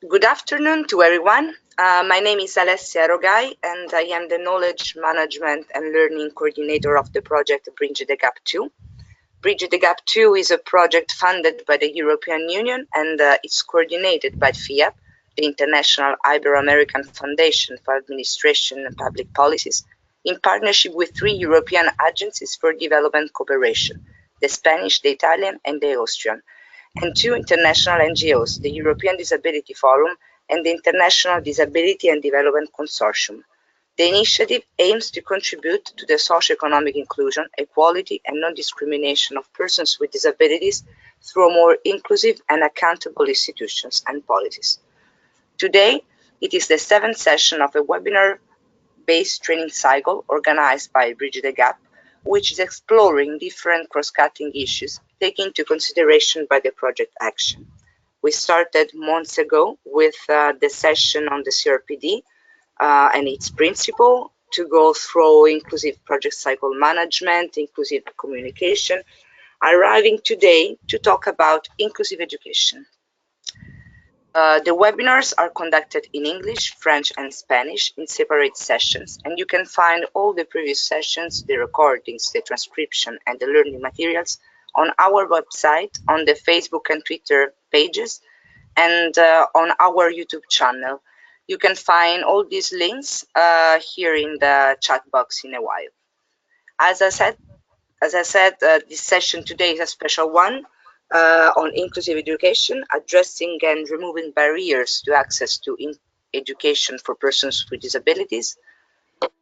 Good afternoon to everyone. My name is Alessia Rogai, and I am the Knowledge Management and Learning Coordinator of the project Bridge the Gap 2. Bridge the Gap 2 is a project funded by the European Union and it's coordinated by FIAP, the International Ibero-American Foundation for Administration and Public Policies, in partnership with 3 European agencies for development cooperation, the Spanish, the Italian, and the Austrian, and 2 international NGOs, the European Disability Forum and the International Disability and Development Consortium. The initiative aims to contribute to the socio-economic inclusion, equality and non-discrimination of persons with disabilities through more inclusive and accountable institutions and policies. Today, it is the 7th session of a webinar-based training cycle organized by Bridge the Gap, which is exploring different cross-cutting issues taken into consideration by the project action. We started months ago with the session on the CRPD and its principle to go through inclusive project cycle management, inclusive communication, arriving today to talk about inclusive education. The webinars are conducted in English, French, and Spanish in separate sessions, and you can find all the previous sessions, the recordings, the transcription, and the learning materials on our website, on the Facebook and Twitter pages, and on our YouTube channel. You can find all these links here in the chat box in a while. As I said, this session today is a special one on inclusive education, addressing and removing barriers to access to education for persons with disabilities.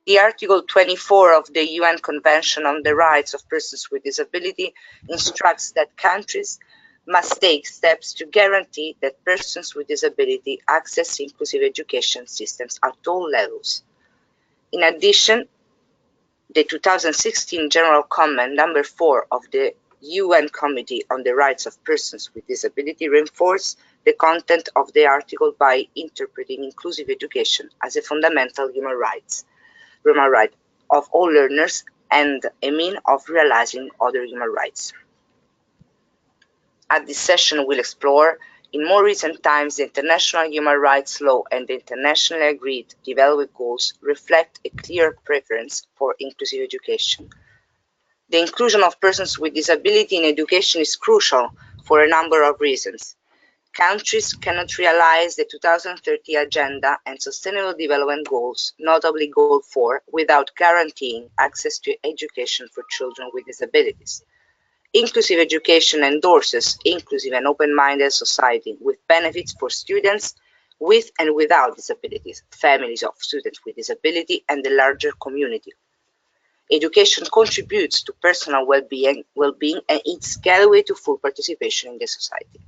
The Article 24 of the UN Convention on the Rights of Persons with Disability instructs that countries must take steps to guarantee that persons with disability access inclusive education systems at all levels. In addition, the 2016 General Comment number 4 of the UN Committee on the Rights of Persons with Disability reinforced the content of the article by interpreting inclusive education as a fundamental human right of all learners and a means of realizing other human rights. At this session, we'll explore, in more recent times, the international human rights law and the internationally agreed development goals reflect a clear preference for inclusive education. The inclusion of persons with disability in education is crucial for a number of reasons. Countries cannot realize the 2030 Agenda and Sustainable Development Goals, notably Goal 4, without guaranteeing access to education for children with disabilities. Inclusive education endorses inclusive and open-minded society with benefits for students with and without disabilities, families of students with disability, and the larger community. Education contributes to personal well-being and its gateway to full participation in the society.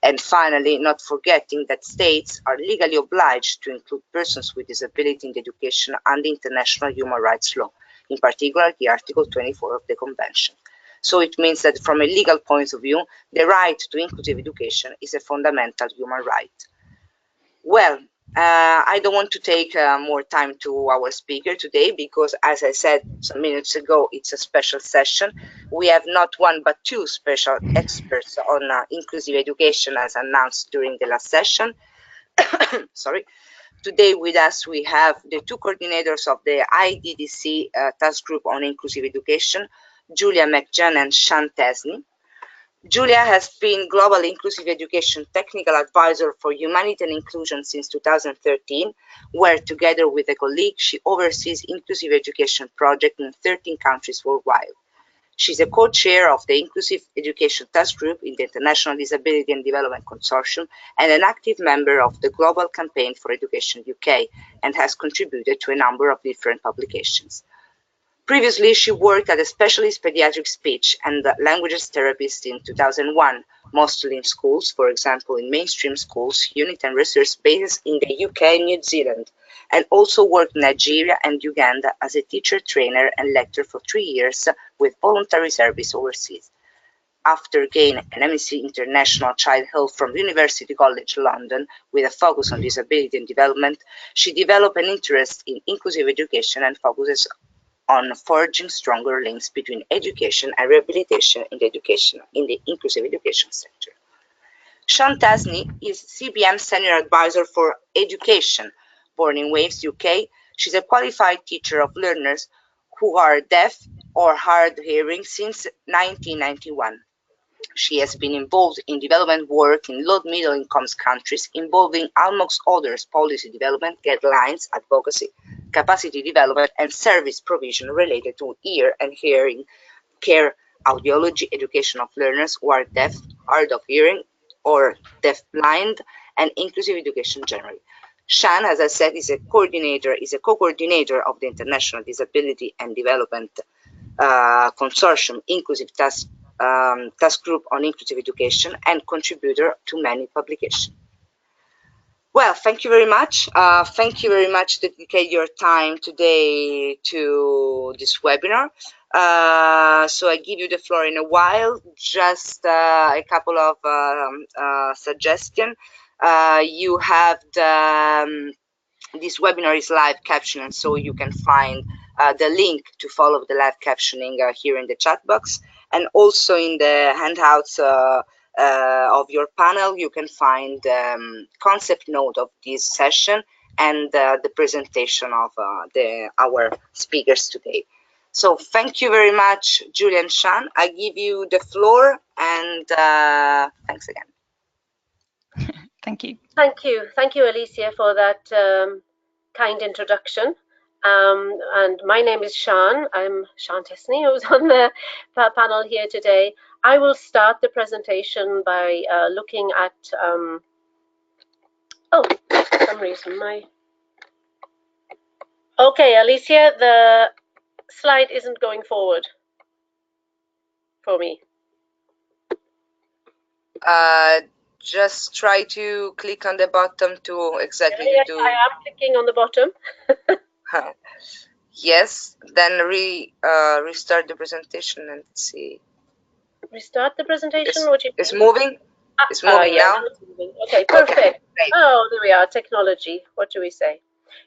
And finally, not forgetting that states are legally obliged to include persons with disability in education under international human rights law, in particular the Article 24 of the Convention. So it means that from a legal point of view, the right to inclusive education is a fundamental human right. Well, I don't want to take more time to our speaker today because, as I said some minutes ago, it's a special session. We have not one but 2 special experts on inclusive education as announced during the last session. Sorry. Today with us we have the 2 coordinators of the IDDC task group on inclusive education, Julia McGeown and Tesni. Julia has been Global Inclusive Education Technical Advisor for Humanity and Inclusion since 2013, where together with a colleague, she oversees inclusive education projects in 13 countries worldwide. She's a co-chair of the Inclusive Education Task Group in the International Disability and Development Consortium and an active member of the Global Campaign for Education UK and has contributed to a number of different publications. Previously, she worked as a specialist pediatric speech and languages therapist in 2001, mostly in schools, for example, in mainstream schools, unit and research bases in the UK and New Zealand, and also worked in Nigeria and Uganda as a teacher, trainer, and lecturer for 3 years with voluntary service overseas. After gaining an MSc International Child Health from University College London with a focus on disability and development, she developed an interest in inclusive education and focuses on forging stronger links between education and rehabilitation in the inclusive education sector. Siân Tesni is CBM Senior Advisor for Education. Born in Wales, UK, she's a qualified teacher of learners who are deaf or hard of hearing since 1991. She has been involved in development work in low middle income countries involving amongst others policy development, guidelines, advocacy, capacity development and service provision related to ear and hearing care, audiology, education of learners who are deaf, hard of hearing or deaf-blind, and inclusive education generally. Siân, as I said, is a co-coordinator of the International Disability and Development Consortium Inclusive Task Group on Inclusive Education and contributor to many publications. Well, thank you very much. Thank you very much to dedicate your time today to this webinar. So I give you the floor in a while. Just a couple of suggestions. You have this webinar is live captioned, so you can find the link to follow the live captioning here in the chat box, and also in the handouts of your panel you can find concept note of this session and the presentation of our speakers today. So thank you very much, Julia and Siân. I give you the floor, and thanks again. Thank you. Thank you, Alicia, for that kind introduction. And my name is Siân. I'm Siân Tesni, who's on the panel here today. I will start the presentation by looking at, oh, for some reason okay, Alicia, the slide isn't going forward for me. Just try to click on the bottom to exactly do. I am clicking on the bottom. Yes, then restart the presentation and see. Restart the presentation? What do you it's moving? It's moving yeah, now? it's moving. Okay, perfect. Okay, oh, there we are, technology. What do we say?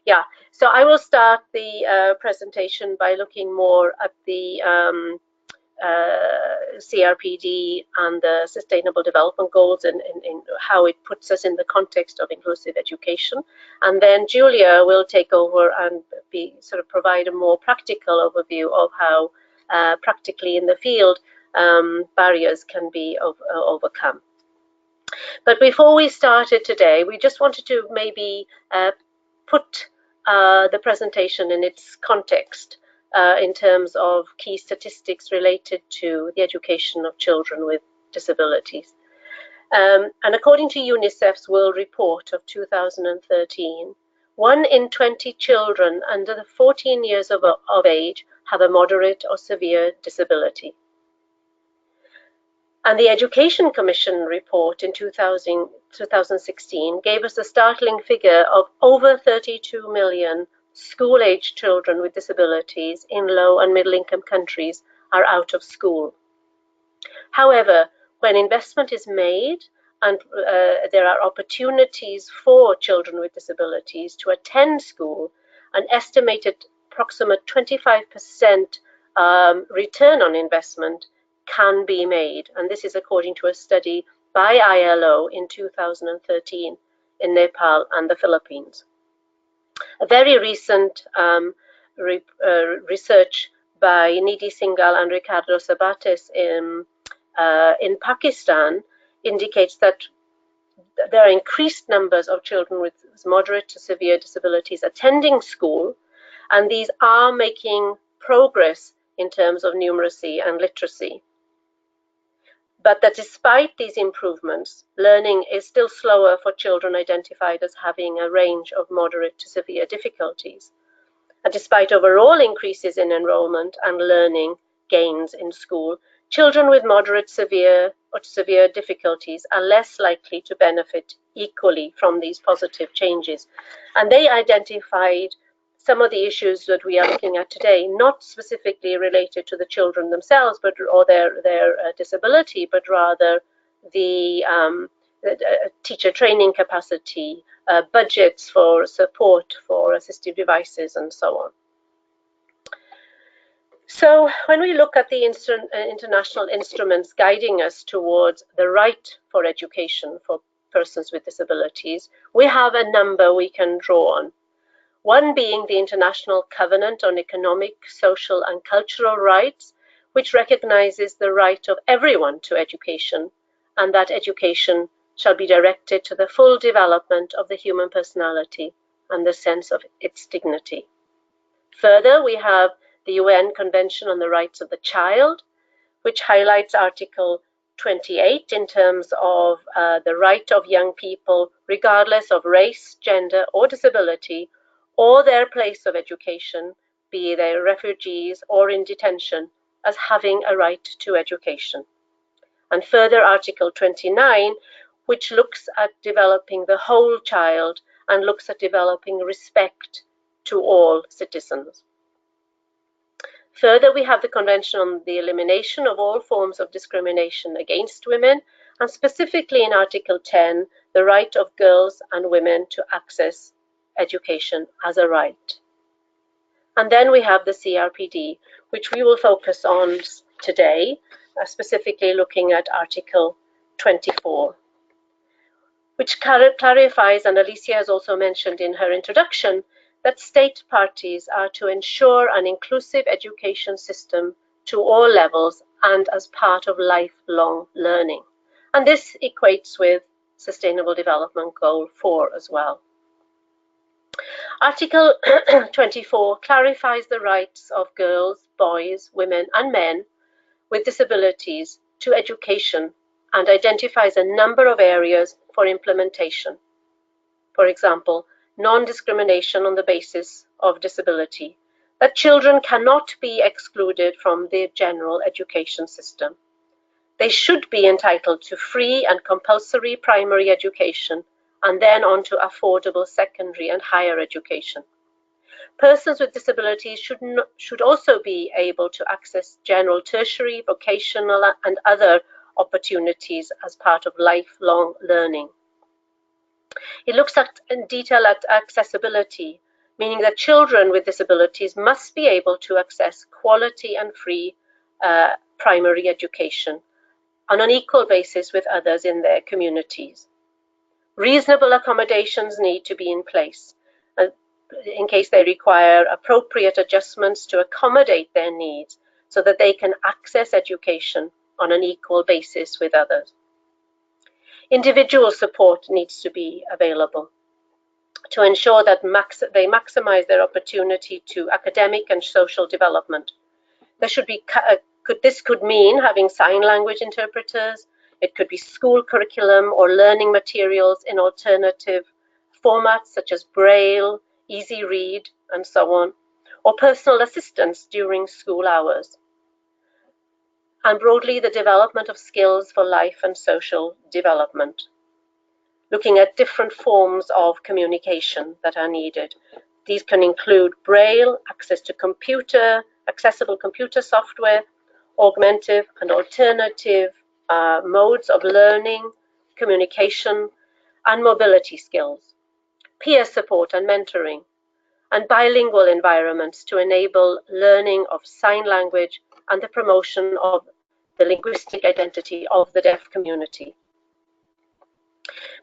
Yeah, so I will start the presentation by looking more at the CRPD and the Sustainable Development Goals and how it puts us in the context of inclusive education. And then Julia will take over and provide a more practical overview of how practically in the field barriers can be overcome. But before we started today, we just wanted to maybe put the presentation in its context in terms of key statistics related to the education of children with disabilities. And according to UNICEF's World Report of 2013, 1 in 20 children under 14 years of age have a moderate or severe disability. And the Education Commission report in 2016 gave us a startling figure of over 32 million school-aged children with disabilities in low and middle-income countries are out of school. However, when investment is made and there are opportunities for children with disabilities to attend school, an estimated approximate 25% return on investment can be made, and this is according to a study by ILO in 2013 in Nepal and the Philippines. A very recent research by Nidhi Singhal and Ricardo Sabates in Pakistan indicates that there are increased numbers of children with moderate to severe disabilities attending school, and these are making progress in terms of numeracy and literacy. But that despite these improvements, learning is still slower for children identified as having a range of moderate to severe difficulties. And despite overall increases in enrollment and learning gains in school, children with moderate, severe, or severe difficulties are less likely to benefit equally from these positive changes. And they identified some of the issues that we are looking at today, not specifically related to the children themselves, or their disability, but rather the teacher training capacity, budgets for support for assistive devices, and so on. So when we look at the international instruments guiding us towards the right for education for persons with disabilities, we have a number we can draw on. One being the International Covenant on Economic, Social and Cultural Rights, which recognizes the right of everyone to education, and that education shall be directed to the full development of the human personality and the sense of its dignity. Further, we have the UN Convention on the Rights of the Child, which highlights Article 28 in terms of the right of young people, regardless of race, gender, or disability, or their place of education, be they refugees or in detention, as having a right to education. And further, Article 29, which looks at developing the whole child and looks at developing respect to all citizens. Further, we have the Convention on the Elimination of All Forms of Discrimination against Women, and specifically in Article 10, the right of girls and women to access education as a right. And then we have the CRPD, which we will focus on today, specifically looking at Article 24, which clarifies, and Alicia has also mentioned in her introduction, that state parties are to ensure an inclusive education system to all levels and as part of lifelong learning. And this equates with Sustainable Development Goal 4 as well. Article 24 clarifies the rights of girls, boys, women and men with disabilities to education and identifies a number of areas for implementation. For example, non-discrimination on the basis of disability, that children cannot be excluded from the general education system. They should be entitled to free and compulsory primary education and then on to affordable secondary and higher education. Persons with disabilities should also be able to access general tertiary, vocational and other opportunities as part of lifelong learning. It looks in detail at accessibility, meaning that children with disabilities must be able to access quality and free primary education on an equal basis with others in their communities. Reasonable accommodations need to be in place in case they require appropriate adjustments to accommodate their needs so that they can access education on an equal basis with others. Individual support needs to be available to ensure that they maximize their opportunity to academic and social development. There should be, this could mean having sign language interpreters, it could be school curriculum or learning materials in alternative formats such as Braille, Easy Read, and so on, or personal assistance during school hours. And broadly, the development of skills for life and social development, looking at different forms of communication that are needed. These can include Braille, access to accessible computer software, augmentative and alternative modes of learning, communication, and mobility skills, peer support and mentoring, and bilingual environments to enable learning of sign language and the promotion of the linguistic identity of the deaf community.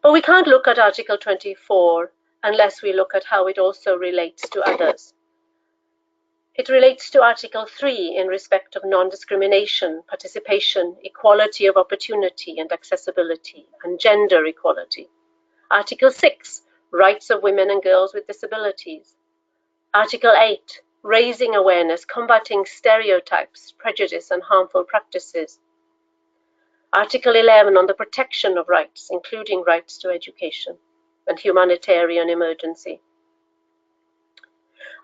But we can't look at Article 24 unless we look at how it also relates to others. It relates to Article 3 in respect of non-discrimination, participation, equality of opportunity and accessibility, and gender equality. Article 6, rights of women and girls with disabilities. Article 8, raising awareness, combating stereotypes, prejudice and harmful practices. Article 11 on the protection of rights, including rights to education and humanitarian emergency.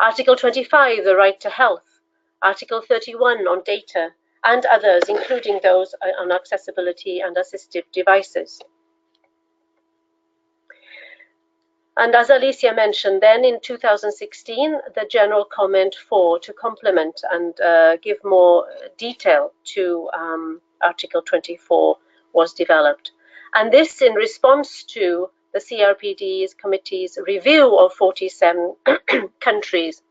Article 25, the right to health. Article 31 on data and others, including those on accessibility and assistive devices. And as Alicia mentioned, then in 2016, the General Comment 4 to complement and give more detail to Article 24 was developed. And this in response to the CRPD's committee's review of 47 countries,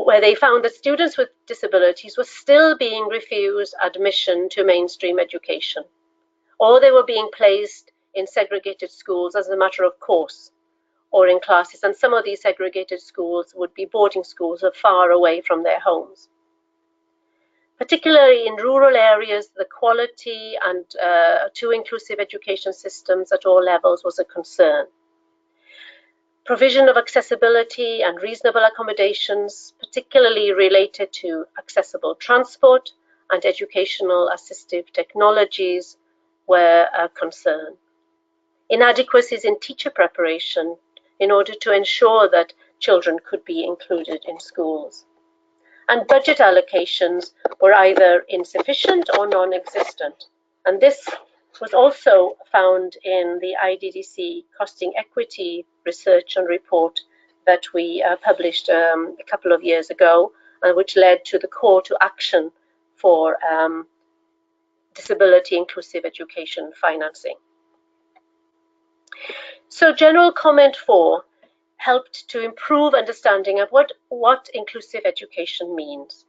where they found that students with disabilities were still being refused admission to mainstream education, or they were being placed in segregated schools as a matter of course, or in classes, and some of these segregated schools would be boarding schools or far away from their homes. Particularly in rural areas, the quality and to inclusive education systems at all levels was a concern. Provision of accessibility and reasonable accommodations, particularly related to accessible transport and educational assistive technologies, were a concern. Inadequacies in teacher preparation in order to ensure that children could be included in schools. And budget allocations were either insufficient or non-existent. And this was also found in the IDDC Costing Equity research and report that we published a couple of years ago, which led to the call to action for disability inclusive education financing. So general comment 4 helped to improve understanding of what inclusive education means.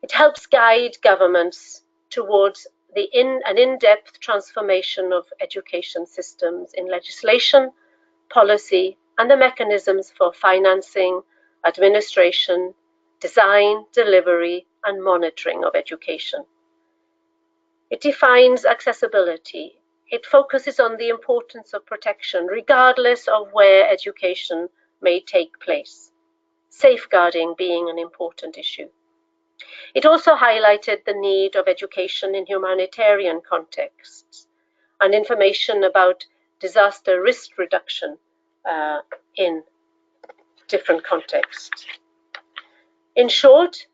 It helps guide governments towards an in-depth transformation of education systems in legislation, policy, and the mechanisms for financing, administration, design, delivery, and monitoring of education. It defines accessibility. It focuses on the importance of protection, regardless of where education may take place, safeguarding being an important issue. It also highlighted the need of education in humanitarian contexts and information about disaster risk reduction in different contexts. In short,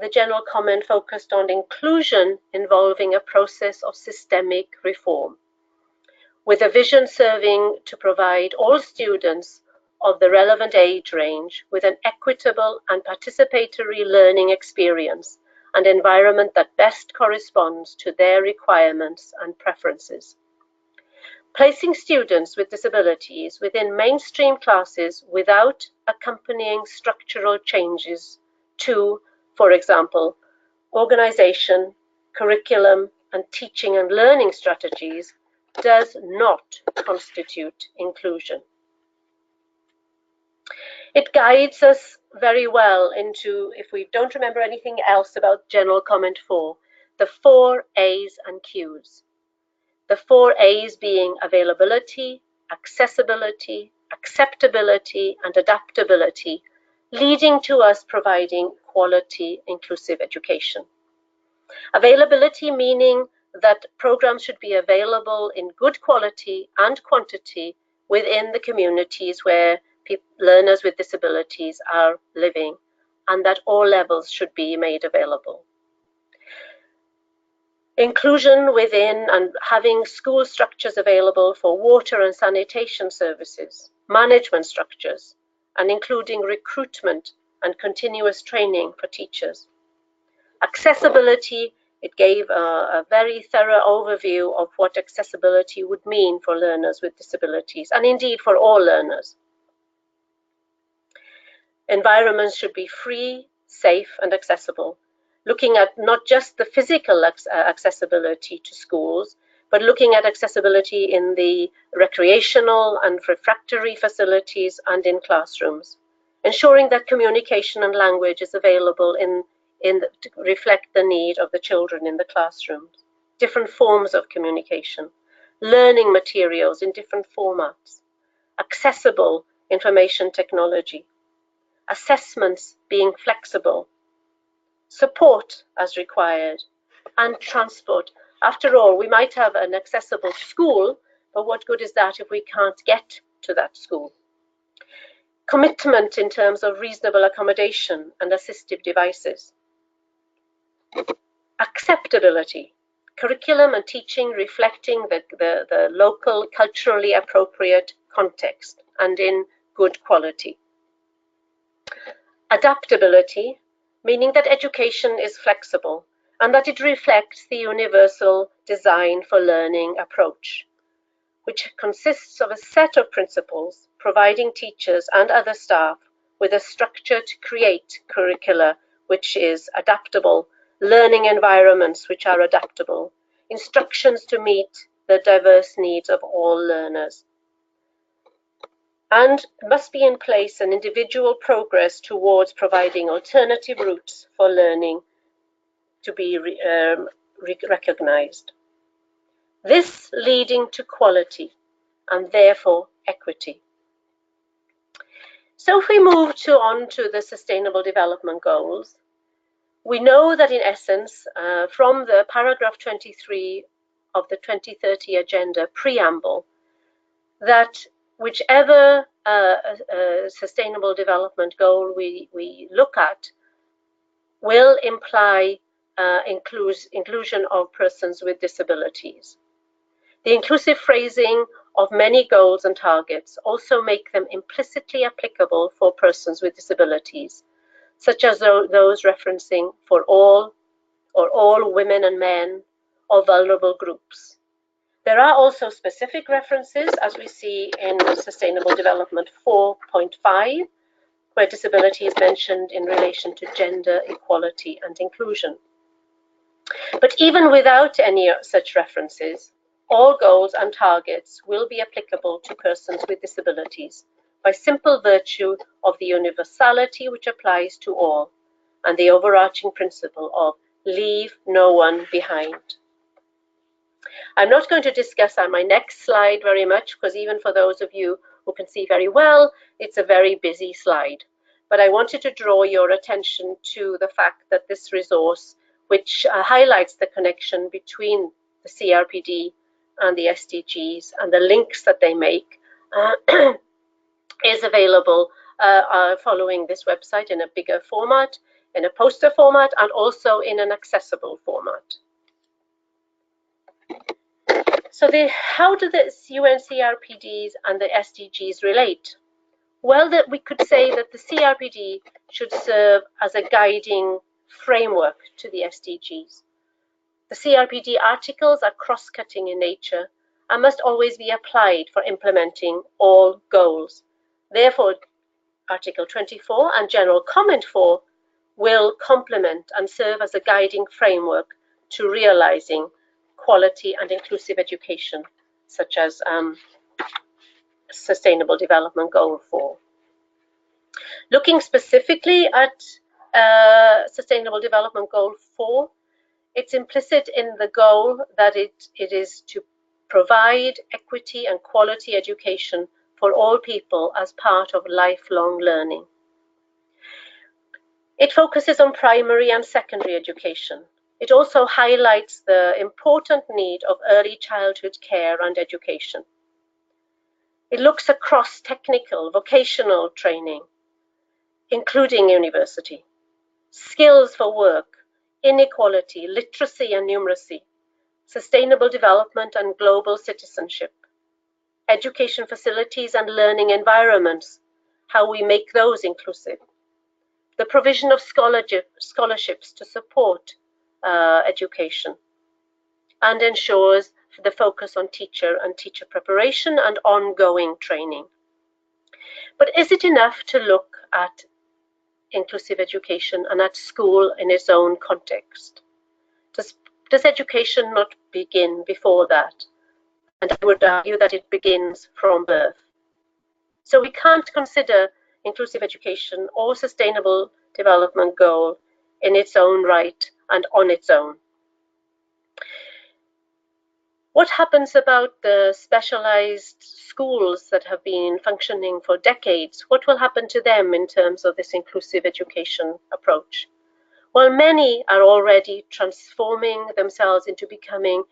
the general comment focused on inclusion involving a process of systemic reform, with a vision serving to provide all students of the relevant age range with an equitable and participatory learning experience and environment that best corresponds to their requirements and preferences. Placing students with disabilities within mainstream classes without accompanying structural changes to, for example, organization, curriculum, and teaching and learning strategies does not constitute inclusion. It guides us very well into, if we don't remember anything else about general comment 4, the 4 A's and Q's. The 4 A's being availability, accessibility, acceptability, and adaptability, leading to us providing quality inclusive education. Availability meaning that programs should be available in good quality and quantity within the communities where learners with disabilities are living, and that all levels should be made available. Inclusion within and having school structures available for water and sanitation services, management structures, and including recruitment and continuous training for teachers. Accessibility, it gave a very thorough overview of what accessibility would mean for learners with disabilities, and indeed for all learners. Environments should be free, safe, and accessible, looking at not just the physical accessibility to schools, but looking at accessibility in the recreational and refractory facilities and in classrooms, ensuring that communication and language is available to reflect the need of the children in the classrooms, different forms of communication, learning materials in different formats, accessible information technology, assessments being flexible, support as required, and transport. After all, we might have an accessible school, but what good is that if we can't get to that school? Commitment in terms of reasonable accommodation and assistive devices. Acceptability, curriculum and teaching reflecting the local culturally appropriate context and in good quality. Adaptability, meaning that education is flexible and that it reflects the universal design for learning approach, which consists of a set of principles providing teachers and other staff with a structure to create curricula which is adaptable, learning environments which are adaptable, instructions to meet the diverse needs of all learners. And must be in place an individual progress towards providing alternative routes for learning to be recognized. This leading to quality and therefore equity. So if we move on to the Sustainable Development Goals, we know that in essence, from the paragraph 23 of the 2030 Agenda Preamble, that whichever Sustainable Development Goal we look at will imply inclusion of persons with disabilities. The inclusive phrasing of many goals and targets also make them implicitly applicable for persons with disabilities, such as those referencing for all, or all women and men, or vulnerable groups. There are also specific references, as we see in Sustainable Development 4.5, where disability is mentioned in relation to gender equality and inclusion. But even without any such references, all goals and targets will be applicable to persons with disabilities by simple virtue of the universality which applies to all and the overarching principle of leave no one behind. I'm not going to discuss on my next slide very much, because even for those of you who can see very well, it's a very busy slide. But I wanted to draw your attention to the fact that this resource, which highlights the connection between the CRPD and the SDGs and the links that they make, is available following this website in a bigger format, in a poster format, and also in an accessible format. So how do the UN CRPDs and the SDGs relate? Well, we could say that the CRPD should serve as a guiding framework to the SDGs. The CRPD articles are cross-cutting in nature and must always be applied for implementing all goals. Therefore, Article 24 and General Comment 4 will complement and serve as a guiding framework to realizing quality and inclusive education, such as Sustainable Development Goal 4. Looking specifically at Sustainable Development Goal 4, it's implicit in the goal that it is to provide equity and quality education for all people as part of lifelong learning. It focuses on primary and secondary education. It also highlights the important need of early childhood care and education. It looks across technical, vocational training, including university, skills for work, inequality, literacy and numeracy, sustainable development and global citizenship, education facilities and learning environments, how we make those inclusive, the provision of scholarships to support education, and ensures the focus on teacher and teacher preparation and ongoing training. But is it enough to look at inclusive education and at school in its own context? Does education not begin before that? And I would argue that it begins from birth. So we can't consider inclusive education or sustainable development goal in its own right and on its own. What happens about the specialized schools that have been functioning for decades? What will happen to them in terms of this inclusive education approach? Well, many are already transforming themselves into becoming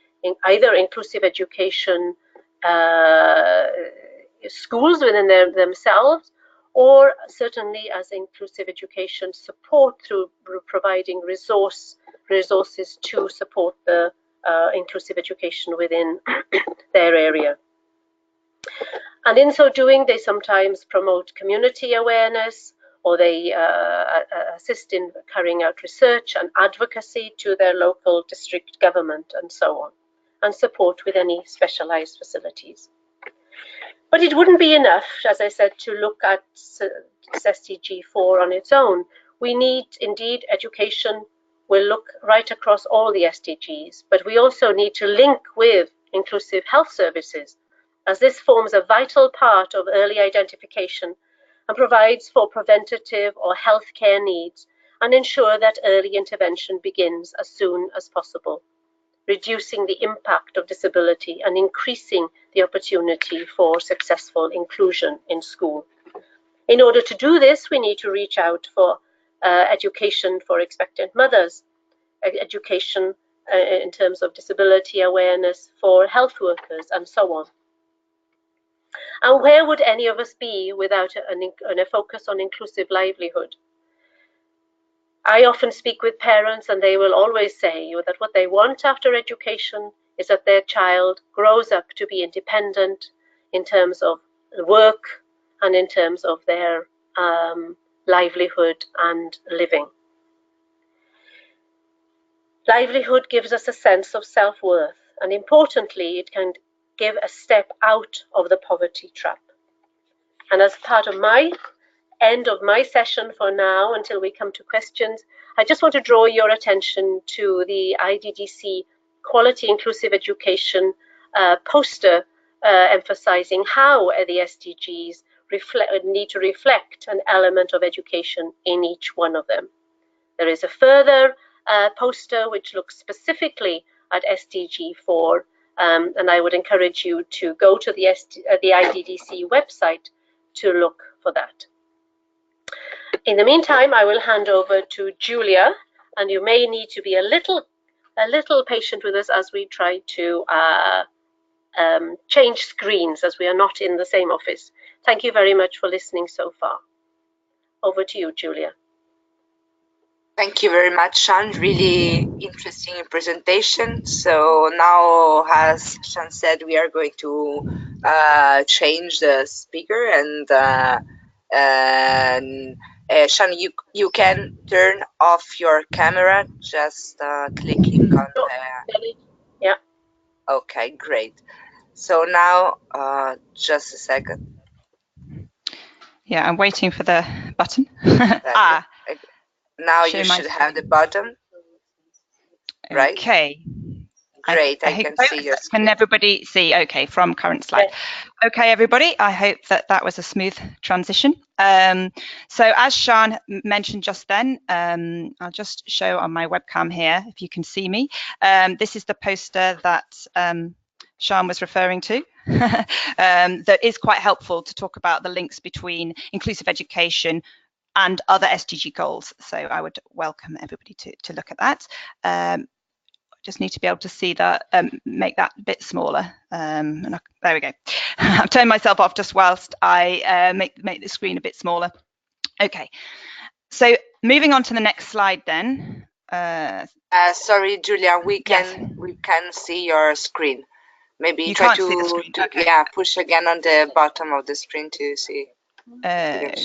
either inclusive education schools within themselves, or certainly as inclusive education support through providing resources to support the inclusive education within their area. And in so doing, they sometimes promote community awareness, or they assist in carrying out research and advocacy to their local district government and so on, and support with any specialized facilities. But it wouldn't be enough, as I said, to look at SDG 4 on its own. We need, indeed, education will look right across all the SDGs, but we also need to link with inclusive health services, as this forms a vital part of early identification and provides for preventative or healthcare needs and ensure that early intervention begins as soon as possible, reducing the impact of disability and increasing the opportunity for successful inclusion in school. In order to do this, we need to reach out for education for expectant mothers, education in terms of disability awareness for health workers, and so on. And where would any of us be without a focus on inclusive livelihood? I often speak with parents, and they will always say that what they want after education is that their child grows up to be independent in terms of work and in terms of their livelihood and living. Livelihood gives us a sense of self-worth, and importantly, it can give a step out of the poverty trap. And as part of my end of my session for now, until we come to questions, I just want to draw your attention to the IDDC Quality Inclusive Education poster emphasizing how the SDGs need to reflect an element of education in each one of them. There is a further poster which looks specifically at SDG 4, and I would encourage you to go to the IDDC website to look for that. In the meantime, I will hand over to Julia, and you may need to be a little patient with us as we try to change screens, as we are not in the same office. Thank you very much for listening so far. Over to you, Julia. Thank you very much, Siân. Really interesting presentation. So now, as Siân said, we are going to change the speaker, and Siân, you can turn off your camera, just clicking on the... Yeah. Okay, great. So now, just a second. Yeah, I'm waiting for the button. Now you should have the button, right? Okay. Great, I can see your screen. Can everybody see? Okay, from current slide. Yes. Okay, everybody, I hope that was a smooth transition. So as Siân mentioned just then, I'll just show on my webcam here, if you can see me. This is the poster that Siân was referring to. That is quite helpful to talk about the links between inclusive education and other SDG goals. So I would welcome everybody to look at that. Just need to be able to see that, make that a bit smaller. There we go. I've turned myself off just whilst I make the screen a bit smaller. Okay, so moving on to the next slide then. Sorry, Julia, we can see your screen. Maybe you try to okay. Yeah, push again on the bottom of the screen to see. Okay.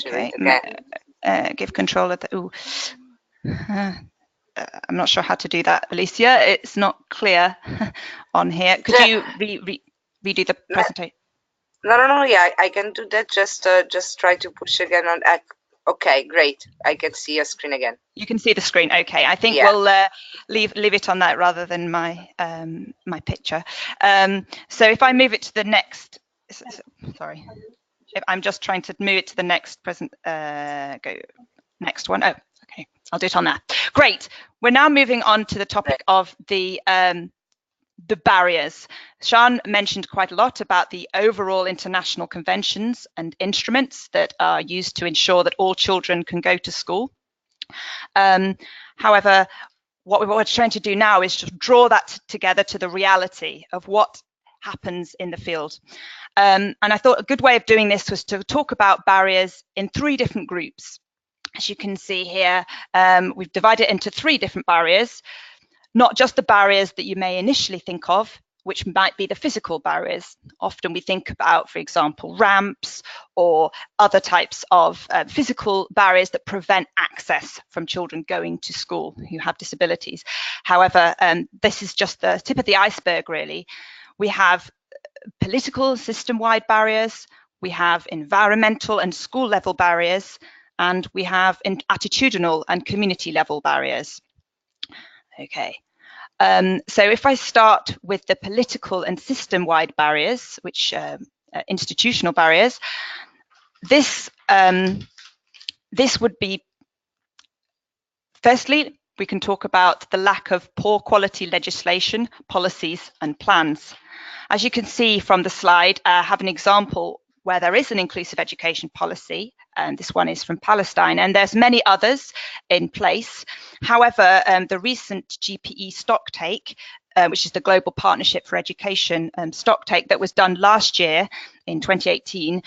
Give control of the. I'm not sure how to do that, Alicia. It's not clear on here. Could you redo the presentation? No. Yeah, I can do that. Just try to push again on. Okay, great. I can see your screen again. You can see the screen. Okay, I think we'll leave it on that rather than my my picture. So if I move it to the next, sorry, if I'm just trying to move it to the next go next one. Oh. Okay, I'll do it on that. Great. We're now moving on to the topic of the barriers. Siân mentioned quite a lot about the overall international conventions and instruments that are used to ensure that all children can go to school. However, what we're trying to do now is to draw that together to the reality of what happens in the field. And I thought a good way of doing this was to talk about barriers in 3 different groups. As you can see here, we've divided it into 3 different barriers, not just the barriers that you may initially think of, which might be the physical barriers. Often we think about, for example, ramps or other types of physical barriers that prevent access from children going to school who have disabilities. However, this is just the tip of the iceberg, really. We have political system-wide barriers. we have environmental and school level barriers, and we have attitudinal and community level barriers. Okay, so if I start with the political and system-wide barriers, which institutional barriers, this would be, firstly, we can talk about the lack of poor quality legislation, policies and plans. As you can see from the slide, I have an example where there is an inclusive education policy, and this one is from Palestine, and there's many others in place. However, the recent GPE stocktake, which is the Global Partnership for Education stocktake that was done last year in 2018,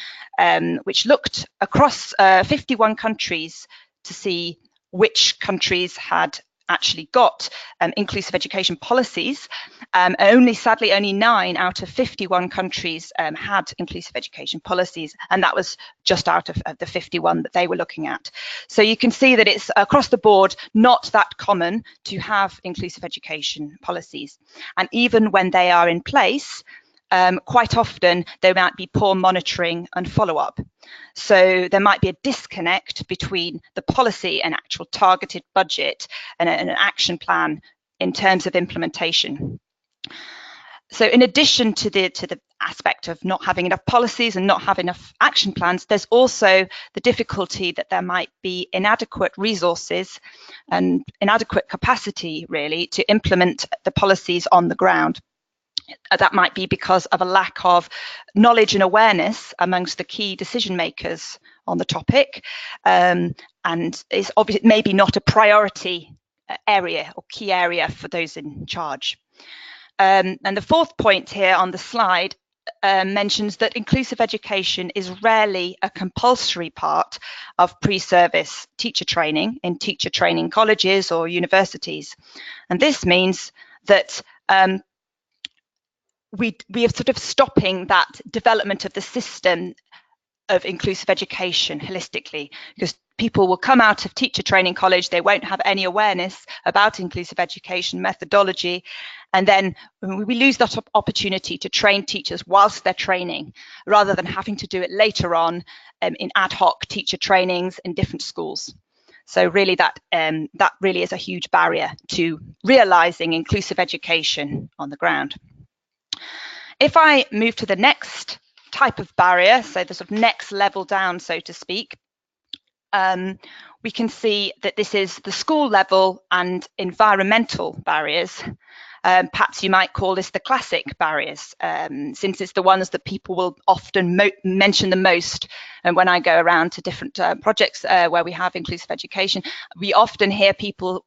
which looked across 51 countries to see which countries had actually got inclusive education policies. Sadly, only 9 out of 51 countries had inclusive education policies, and that was just out of the 51 that they were looking at. So you can see that it's across the board not that common to have inclusive education policies. And even when they are in place, quite often there might be poor monitoring and follow-up. So there might be a disconnect between the policy and actual targeted budget and an action plan in terms of implementation. So in addition to the aspect of not having enough policies and not having enough action plans, there's also the difficulty that there might be inadequate resources and inadequate capacity, really, to implement the policies on the ground. That might be because of a lack of knowledge and awareness amongst the key decision makers on the topic, and it's obviously maybe not a priority area or key area for those in charge. And the fourth point here on the slide mentions that inclusive education is rarely a compulsory part of pre-service teacher training in teacher training colleges or universities. And this means that we are sort of stopping that development of the system of inclusive education holistically, because people will come out of teacher training college, they won't have any awareness about inclusive education methodology, and then we lose that opportunity to train teachers whilst they're training, rather than having to do it later on in ad hoc teacher trainings in different schools. So really that really is a huge barrier to realising inclusive education on the ground. If I move to the next type of barrier, so the sort of next level down, so to speak, we can see that this is the school level and environmental barriers. Perhaps you might call this the classic barriers, since it's the ones that people will often mention the most. And when I go around to different projects where we have inclusive education, we often hear people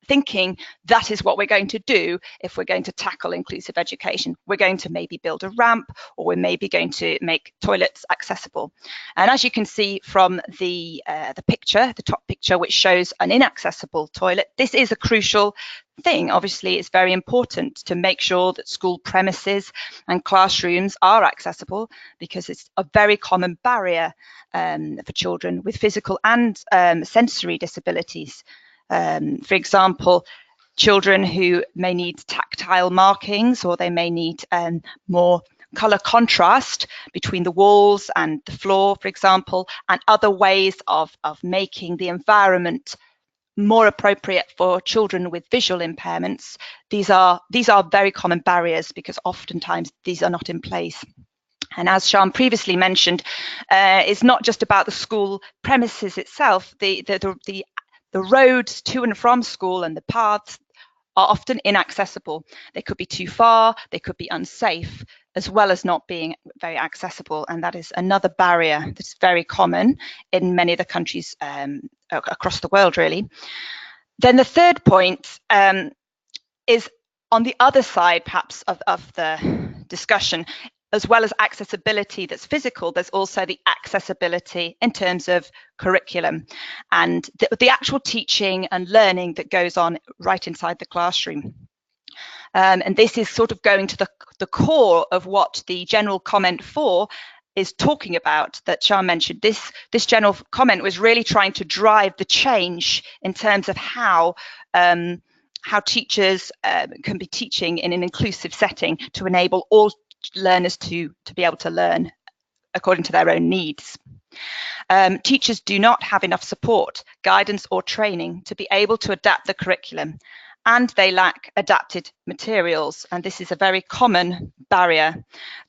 thinking that is what we're going to do if we're going to tackle inclusive education. We're going to maybe build a ramp, or we're maybe going to make toilets accessible. And as you can see from the picture, the top picture, which shows an inaccessible toilet, this is a crucial thing. Obviously, it's very important to make sure that school premises and classrooms are accessible, because it's a very common barrier for children with physical and sensory disabilities. For example, children who may need tactile markings, or they may need more colour contrast between the walls and the floor, for example, and other ways of making the environment more appropriate for children with visual impairments. These are very common barriers, because oftentimes these are not in place. And as Siân previously mentioned, it's not just about the school premises itself. The roads to and from school and the paths are often inaccessible. They could be too far, they could be unsafe, as well as not being very accessible. And that is another barrier that's very common in many of the countries across the world, really. Then the third point is on the other side, perhaps, of the discussion. As well as accessibility that's physical, there's also the accessibility in terms of curriculum and the actual teaching and learning that goes on right inside the classroom. And this is sort of going to the core of what the general comment 4 is talking about, that Siân mentioned. This general comment was really trying to drive the change in terms of how teachers can be teaching in an inclusive setting to enable all learners to be able to learn according to their own needs. Teachers do not have enough support, guidance or training to be able to adapt the curriculum, and they lack adapted materials, and this is a very common barrier.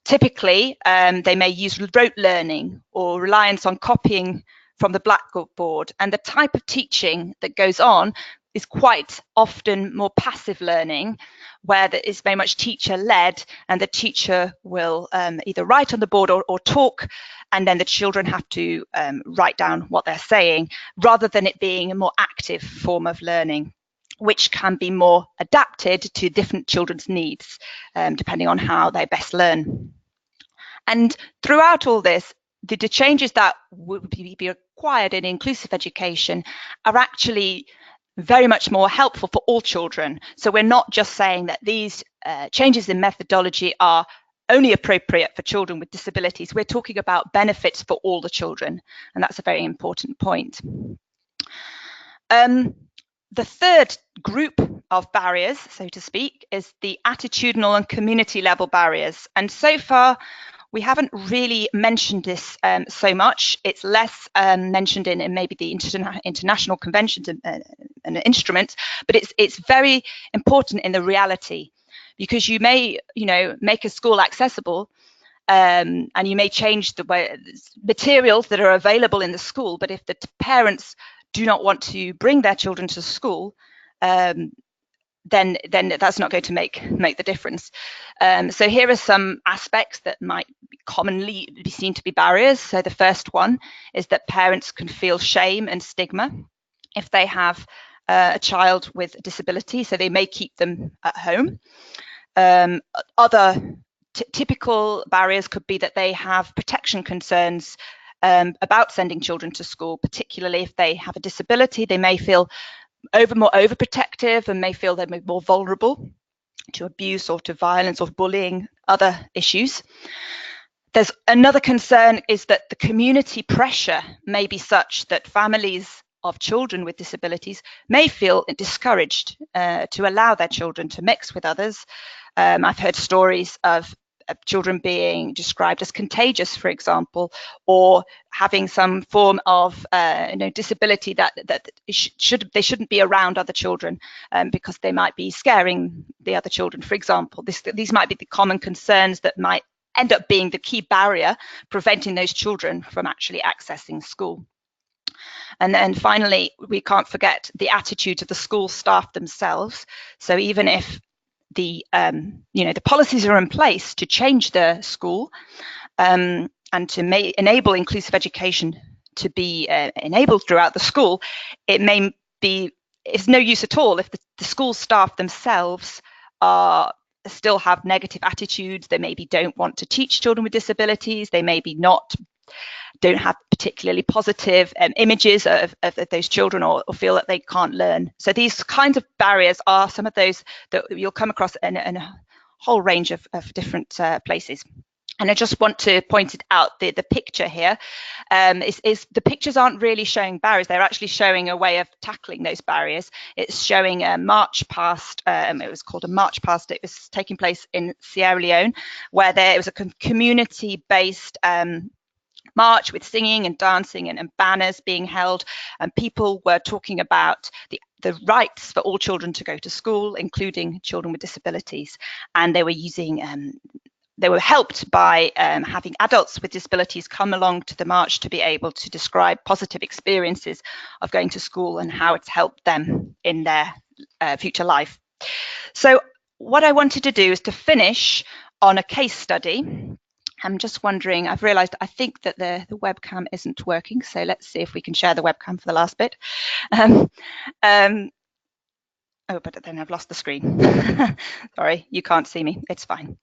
Typically, they may use rote learning or reliance on copying from the blackboard, and the type of teaching that goes on is quite often more passive learning, where that is very much teacher-led, and the teacher will either write on the board or talk, and then the children have to write down what they're saying, rather than it being a more active form of learning, which can be more adapted to different children's needs, depending on how they best learn. And throughout all this, the changes that would be required in inclusive education are actually very much more helpful for all children. So we're not just saying that these changes in methodology are only appropriate for children with disabilities. We're talking about benefits for all the children, and that's a very important point. The third group of barriers, so to speak, is the attitudinal and community level barriers. And so far, we haven't really mentioned this so much. It's less mentioned in maybe the international conventions and instruments, but it's very important in the reality, because you may, make a school accessible, and you may change the way materials that are available in the school, but if the parents do not want to bring their children to school, then that's not going to make the difference. So here are some aspects that might commonly be seen to be barriers. So the first one is that parents can feel shame and stigma if they have a child with a disability, so they may keep them at home. Other typical barriers could be that they have protection concerns about sending children to school, particularly if they have a disability. They may feel more overprotective and may feel they're more vulnerable to abuse or to violence or bullying, other issues. There's another concern is that the community pressure may be such that families of children with disabilities may feel discouraged to allow their children to mix with others. I've heard stories of children being described as contagious, for example, or having some form of disability that they shouldn't be around other children because they might be scaring the other children, for example. These might be the common concerns that might end up being the key barrier preventing those children from actually accessing school. And then finally, we can't forget the attitude of the school staff themselves. So even if the policies are in place to change the school and to enable inclusive education to be enabled throughout the school, it's no use at all if the school staff themselves still have negative attitudes. They maybe don't want to teach children with disabilities. They maybe don't have particularly positive images of those children, or feel that they can't learn. So these kinds of barriers are some of those that you'll come across in a whole range of different places. And I just want to point it out, the picture here is the pictures aren't really showing barriers. They're actually showing a way of tackling those barriers. It's showing a march past, it was called a march past. It was taking place in Sierra Leone, where it was a community-based march with singing and dancing and banners being held, and people were talking about the rights for all children to go to school, including children with disabilities. And they were they were helped by having adults with disabilities come along to the march to be able to describe positive experiences of going to school and how it's helped them in their future life. So what I wanted to do is to finish on a case study. I'm just wondering, I've realized I think that the webcam isn't working, so let's see if we can share the webcam for the last bit. Oh, but then I've lost the screen. Sorry, you can't see me, it's fine.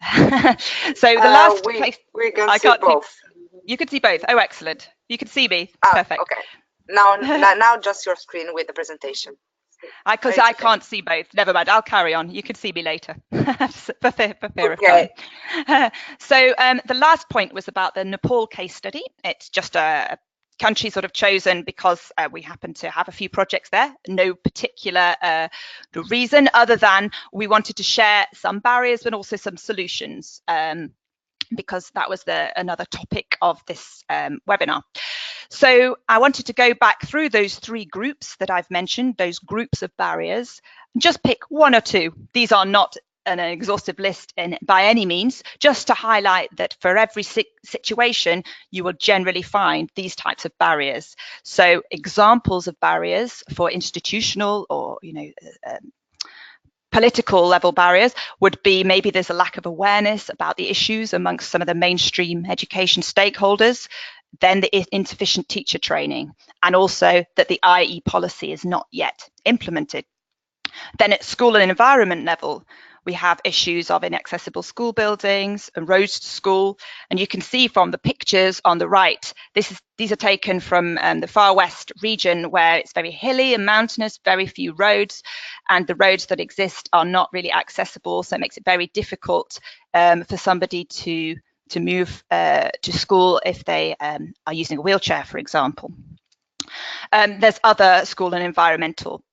So the last case, we can see both. You can see both. Oh, excellent. You can see me. Perfect. Okay. Now just your screen with the presentation. Because I can't see both. Never mind. I'll carry on. You can see me later. for fear of time. So the last point was about the Nepal case study. It's just a country sort of chosen because we happen to have a few projects there. No particular reason other than we wanted to share some barriers but also some solutions. because that was another topic of this webinar. So I wanted to go back through those 3 groups that I've mentioned, those groups of barriers, and just pick 1 or 2. These are not an exhaustive list by any means, just to highlight that for every situation, you will generally find these types of barriers. So examples of barriers for institutional or, political level barriers would be maybe there's a lack of awareness about the issues amongst some of the mainstream education stakeholders, then the insufficient teacher training, and also that the IE policy is not yet implemented. Then at school and environment level, we have issues of inaccessible school buildings and roads to school. And you can see from the pictures on the right, these are taken from the far west region where it's very hilly and mountainous, very few roads, and the roads that exist are not really accessible. So it makes it very difficult for somebody to move to school if they are using a wheelchair, for example. There's other school and environmental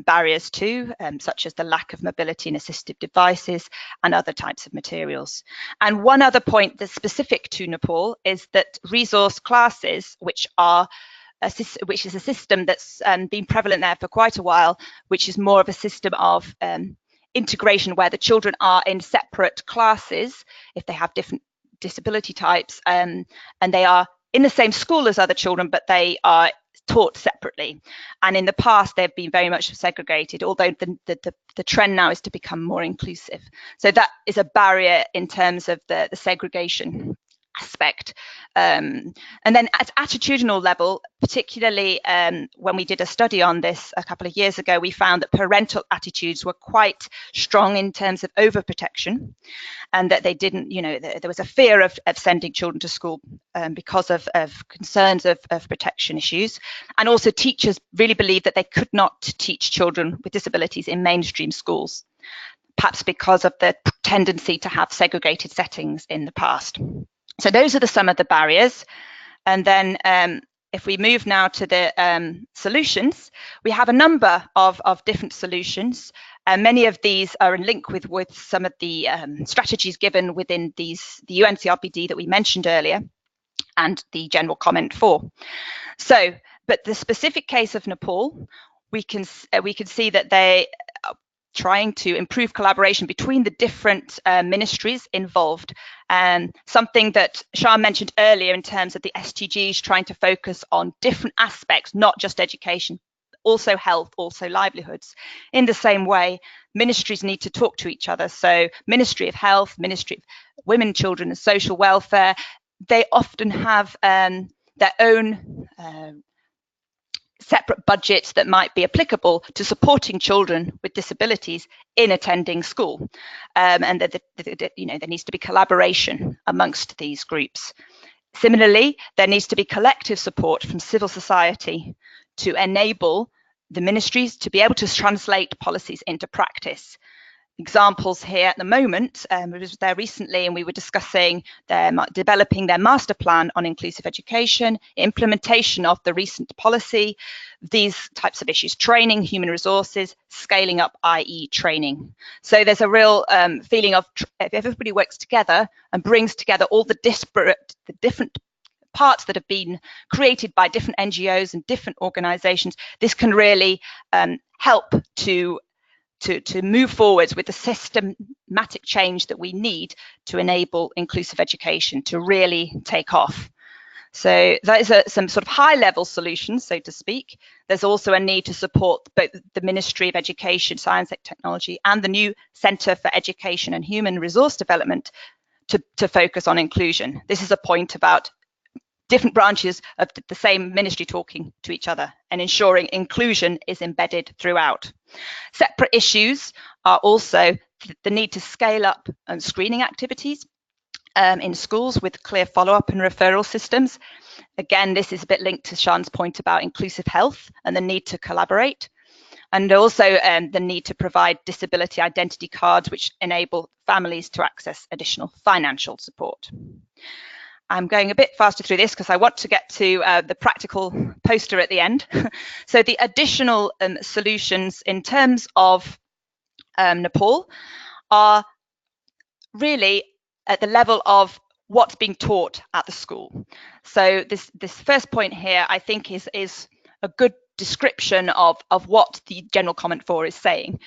barriers too, such as the lack of mobility and assistive devices and other types of materials. And one other point that's specific to Nepal is that resource classes, which is a system that's been prevalent there for quite a while, which is more of a system of integration where the children are in separate classes if they have different disability types, and they are in the same school as other children, but they are taught separately. And in the past, they've been very much segregated, although the trend now is to become more inclusive. So that is a barrier in terms of the segregation aspect. And then at attitudinal level, particularly when we did a study on this a couple of years ago, we found that parental attitudes were quite strong in terms of overprotection, and that they didn't, there was a fear of sending children to school because of concerns of protection issues. And also teachers really believed that they could not teach children with disabilities in mainstream schools, perhaps because of the tendency to have segregated settings in the past. So those are some of the barriers. And then if we move now to the solutions, we have a number of different solutions. Many of these are in link with some of the strategies given within the UNCRPD that we mentioned earlier, and the general comment 4. So, but the specific case of Nepal, we can see that they are trying to improve collaboration between the different ministries involved. And something that Siân mentioned earlier in terms of the SDGs trying to focus on different aspects, not just education, also health, also livelihoods. In the same way, ministries need to talk to each other. So Ministry of Health, Ministry of Women, Children and Social Welfare, they often have their own separate budgets that might be applicable to supporting children with disabilities in attending school, and that there needs to be collaboration amongst these groups. Similarly, there needs to be collective support from civil society to enable the ministries to be able to translate policies into practice. Examples here at the moment, I was there recently and we were discussing developing their master plan on inclusive education, implementation of the recent policy, these types of issues, training, human resources, scaling up IE training. So there's a real feeling of if everybody works together and brings together all the different parts that have been created by different NGOs and different organizations, this can really help to move forwards with the systematic change that we need to enable inclusive education to really take off. So that is some sort of high-level solutions, so to speak. There's also a need to support both the Ministry of Education, Science and Technology and the new Centre for Education and Human Resource Development to focus on inclusion. This is a point about different branches of the same ministry talking to each other and ensuring inclusion is embedded throughout. Separate issues are also the need to scale up screening activities in schools with clear follow-up and referral systems. Again, this is a bit linked to Siân's point about inclusive health and the need to collaborate. And also the need to provide disability identity cards which enable families to access additional financial support. I'm going a bit faster through this because I want to get to the practical poster at the end. So the additional solutions in terms of Nepal are really at the level of what's being taught at the school. So this first point here, I think, is a good description of what the General Comment 4 is saying.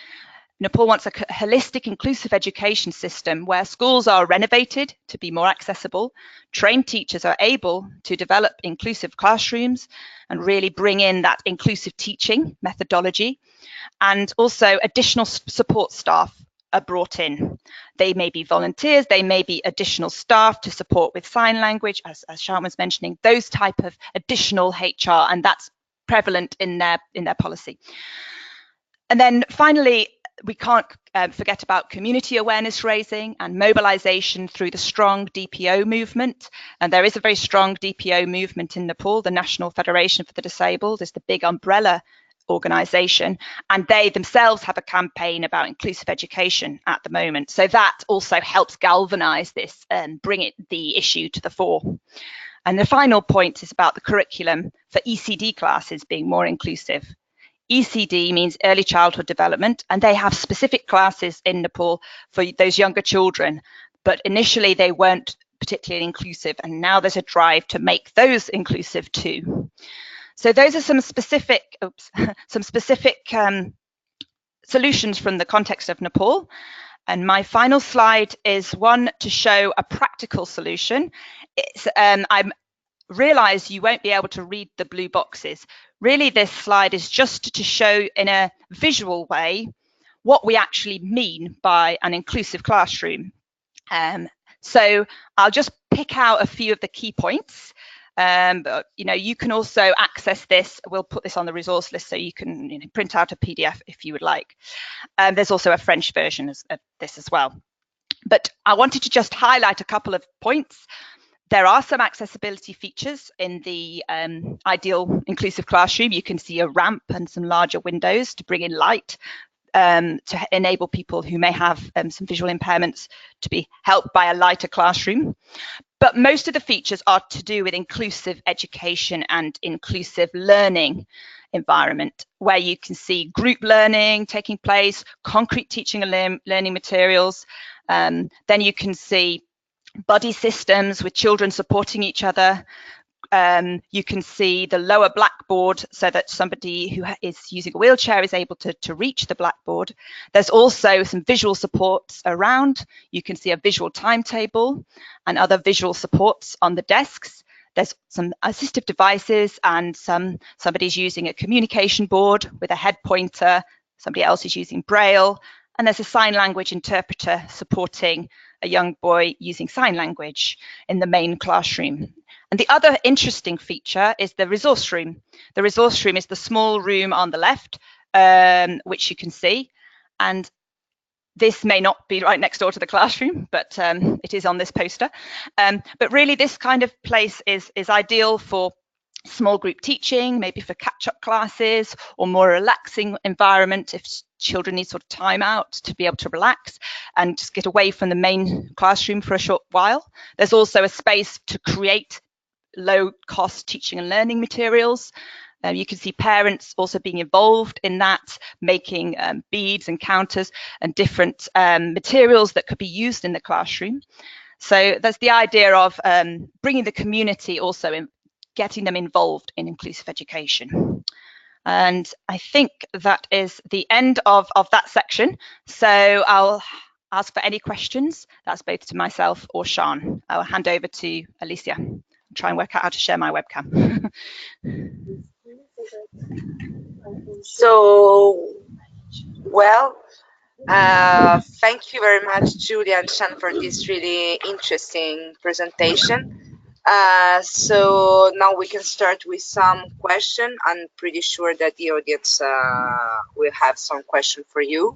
Nepal wants a holistic, inclusive education system where schools are renovated to be more accessible, trained teachers are able to develop inclusive classrooms and really bring in that inclusive teaching methodology, and also additional support staff are brought in. They may be volunteers, they may be additional staff to support with sign language, as Siân was mentioning, those type of additional HR, and that's prevalent in their policy. And then finally, we can't forget about community awareness raising and mobilization through the strong DPO movement. And there is a very strong DPO movement in Nepal. The National Federation for the Disabled is the big umbrella organization, and they themselves have a campaign about inclusive education at the moment. So that also helps galvanize this and bring the issue to the fore. And the final point is about the curriculum for ECD classes being more inclusive. ECD means early childhood development, and they have specific classes in Nepal for those younger children, but initially they weren't particularly inclusive, and now there's a drive to make those inclusive too. So those are some specific solutions from the context of Nepal. And my final slide is one to show a practical solution. I realize you won't be able to read the blue boxes. Really, this slide is just to show in a visual way what we actually mean by an inclusive classroom. So I'll just pick out a few of the key points. But you can also access this. We'll put this on the resource list so you can print out a PDF if you would like. There's also a French version of this as well. But I wanted to just highlight a couple of points. There are some accessibility features in the ideal inclusive classroom. You can see a ramp and some larger windows to bring in light to enable people who may have some visual impairments to be helped by a lighter classroom. But most of the features are to do with inclusive education and inclusive learning environment, where you can see group learning taking place, concrete teaching and learning materials. Then you can see buddy systems with children supporting each other. You can see the lower blackboard so that somebody who is using a wheelchair is able to reach the blackboard. There's also some visual supports around. You can see a visual timetable and other visual supports on the desks. There's some assistive devices, and somebody's using a communication board with a head pointer. Somebody else is using Braille, and there's a sign language interpreter supporting a young boy using sign language in the main classroom. And the other interesting feature is the resource room. The resource room is the small room on the left, which you can see. And this may not be right next door to the classroom, but it is on this poster. But really, this kind of place is ideal for small group teaching, maybe for catch-up classes, or more relaxing environment if children need sort of time out to be able to relax and just get away from the main classroom for a short while. There's also a space to create low-cost teaching and learning materials. You can see parents also being involved in that, making beads and counters and different materials that could be used in the classroom. So that's the idea of bringing the community also in, getting them involved in inclusive education. And I think that is the end of that section. So I'll ask for any questions. That's both to myself or Siân. I'll hand over to Alicia and try and work out how to share my webcam. So, well, thank you very much, Julia and Siân, for this really interesting presentation. So now we can start with some question. I'm pretty sure that the audience will have some question for you.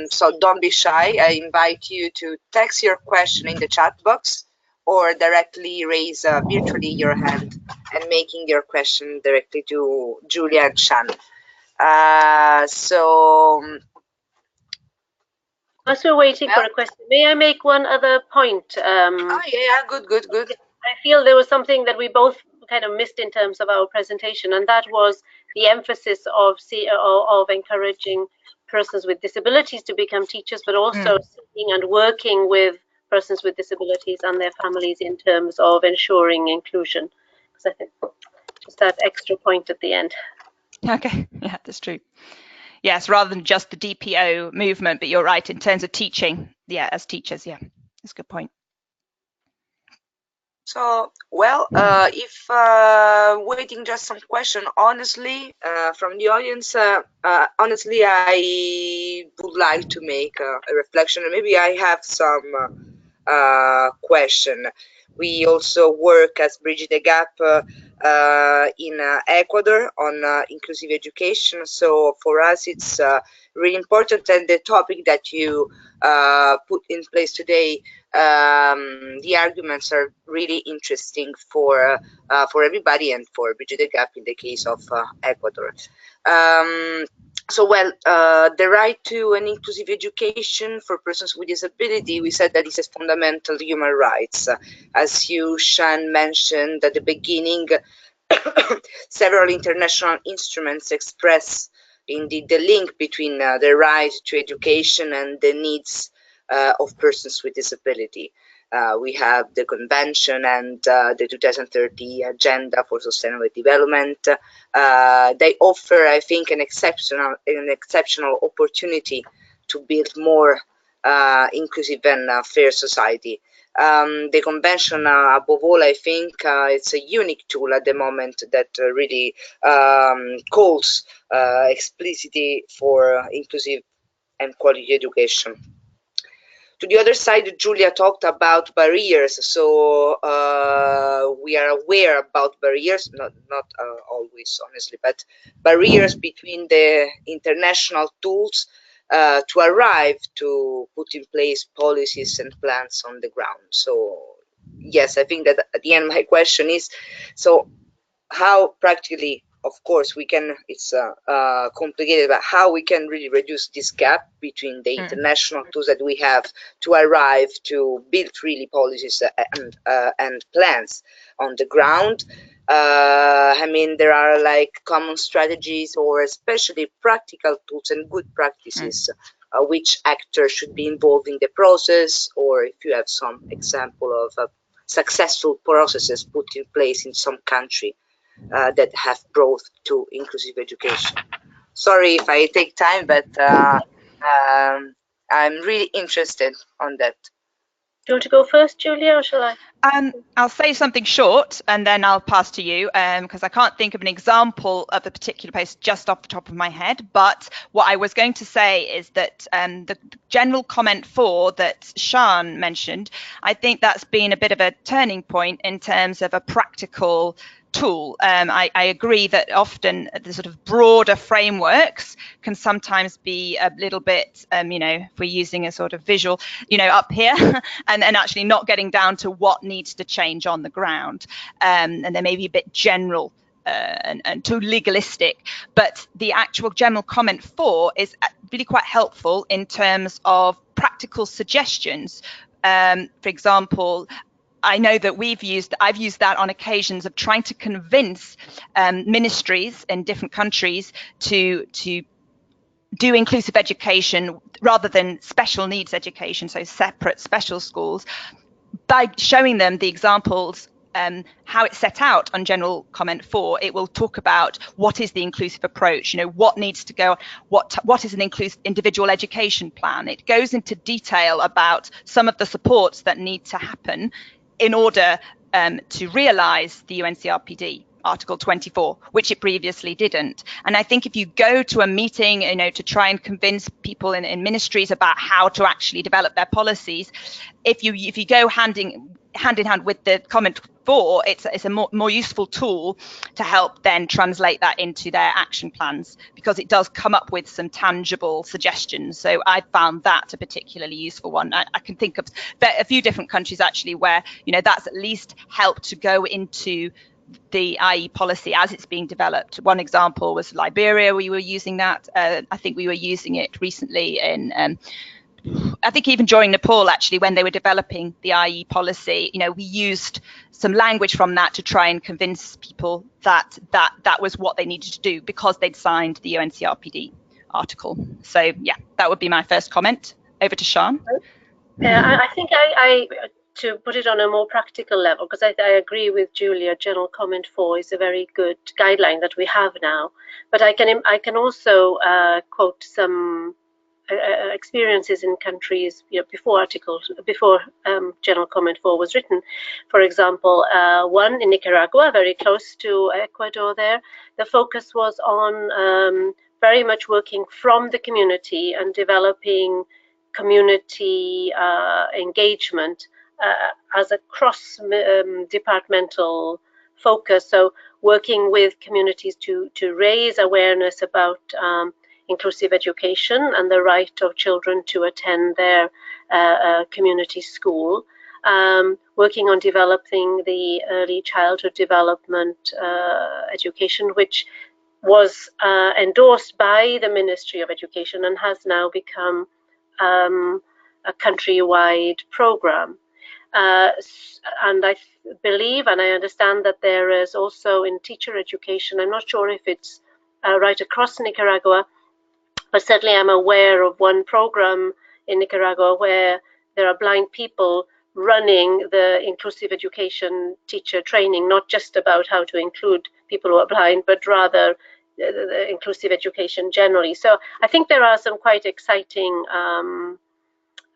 So don't be shy. I invite you to text your question in the chat box or directly raise virtually your hand and making your question directly to Julia and Siân. As we're waiting for a question, may I make one other point? Oh yeah, good. I feel there was something that we both kind of missed in terms of our presentation, and that was the emphasis of encouraging persons with disabilities to become teachers, but also seeing and working with persons with disabilities and their families in terms of ensuring inclusion. Because I think just that extra point at the end. Okay, yeah, that's true. Yes, rather than just the DPO movement, but you're right in terms of teaching. Yeah, as teachers, yeah, that's a good point. So, well, if waiting just some question, honestly, from the audience, honestly, I would like to make a reflection. Maybe I have some question. We also work as Bridging the Gap in Ecuador on inclusive education. So for us, it's really important. And the topic that you put in place today, the arguments are really interesting for everybody and for Bridging the Gap in the case of Ecuador. So, well, the right to an inclusive education for persons with disability, we said that this is fundamental human rights. As you, Siân, mentioned at the beginning, several international instruments express indeed the link between the right to education and the needs of persons with disability. We have the convention and the 2030 agenda for sustainable development. They offer, I think, an exceptional opportunity to build more inclusive and fair society. The convention, above all, I think it's a unique tool at the moment that really calls explicitly for inclusive and quality education. To the other side, Julia talked about barriers. So we are aware about barriers, not always, honestly, but barriers between the international tools to arrive to put in place policies and plans on the ground. So yes, I think that at the end, my question is, so how practically, of course, we can, it's complicated, but how we can really reduce this gap between the international tools that we have to arrive to build really policies and plans on the ground. I mean, there are like common strategies or especially practical tools and good practices which actors should be involved in the process, or if you have some example of successful processes put in place in some country that have brought to inclusive education. Sorry if I take time, but I'm really interested on that. Do you want to go first, Julia, or shall I? I'll say something short and then I'll pass to you because I can't think of an example of a particular place just off the top of my head. But what I was going to say is that the general comment 4 that Siân mentioned, I think that's been a bit of a turning point in terms of a practical tool. I agree that often the sort of broader frameworks can sometimes be a little bit, if we're using a sort of visual, up here and actually not getting down to what needs to change on the ground. And they may be a bit general and too legalistic, but the actual general comment 4 is really quite helpful in terms of practical suggestions. For example, I know that I've used that on occasions of trying to convince ministries in different countries to do inclusive education rather than special needs education, so separate special schools, by showing them the examples, how it's set out on general comment 4. It will talk about what is the inclusive approach, what needs to go, what is an inclusive individual education plan. It goes into detail about some of the supports that need to happen in order to realise the UNCRPD. Article 24, which it previously didn't. And I think if you go to a meeting, to try and convince people in ministries about how to actually develop their policies, if you go hand in hand with the comment 4, it's a more useful tool to help then translate that into their action plans, because it does come up with some tangible suggestions. So I found that a particularly useful one. I can think of a few different countries actually where that's at least helped to go into the IE policy as it's being developed. One example was Liberia. We were using that. I think we were using it recently in I think even during Nepal, actually, when they were developing the IE policy, we used some language from that to try and convince people that was what they needed to do because they'd signed the UNCRPD article. So yeah, that would be my first comment. Over to Siân. I think to put it on a more practical level, because I agree with Julia, General Comment 4 is a very good guideline that we have now. But I can also quote some experiences in countries, before General Comment 4 was written. For example, one in Nicaragua, very close to Ecuador there, the focus was on very much working from the community and developing community engagement as a cross-departmental focus. So working with communities to raise awareness about inclusive education and the right of children to attend their community school. Working on developing the early childhood development education, which was endorsed by the Ministry of Education and has now become a country-wide program. And I believe and I understand that there is also in teacher education, I'm not sure if it's right across Nicaragua, but certainly I'm aware of one program in Nicaragua where there are blind people running the inclusive education teacher training, not just about how to include people who are blind, but rather the inclusive education generally. So I think there are some quite exciting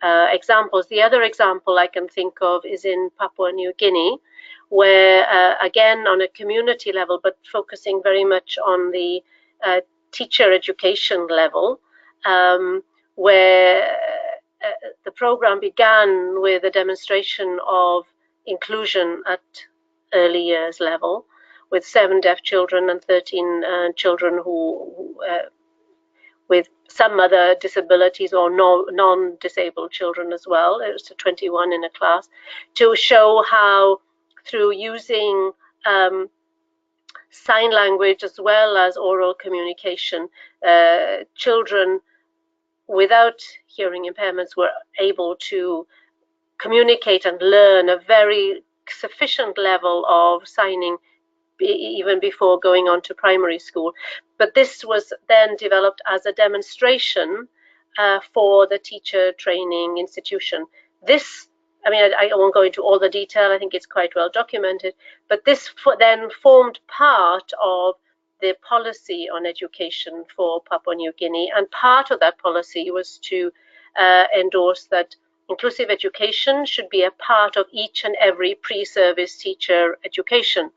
examples. The other example I can think of is in Papua New Guinea, where again on a community level, but focusing very much on the teacher education level, where the program began with a demonstration of inclusion at early years level, with 7 deaf children and 13 children who with some other disabilities or non-disabled children as well. It was 21 in a class, to show how through using sign language as well as oral communication, children without hearing impairments were able to communicate and learn a very sufficient level of signing even before going on to primary school. But this was then developed as a demonstration for the teacher training institution. This, I mean, I won't go into all the detail, I think it's quite well documented, but this then formed part of the policy on education for Papua New Guinea, and part of that policy was to endorse that inclusive education should be a part of each and every pre-service teacher education.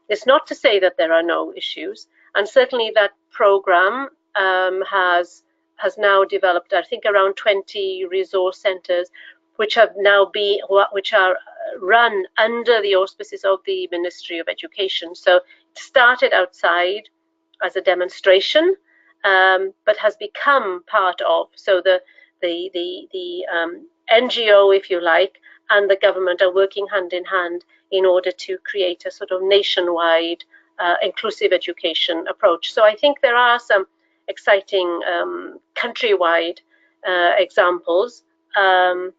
It's not to say that there are no issues, and certainly that program has now developed, I think, around 20 resource centers, which are run under the auspices of the Ministry of Education. So it started outside as a demonstration, but has become part of. So the NGO, if you like, and the government are working hand in hand in order to create a sort of nationwide inclusive education approach. So I think there are some exciting countrywide examples, and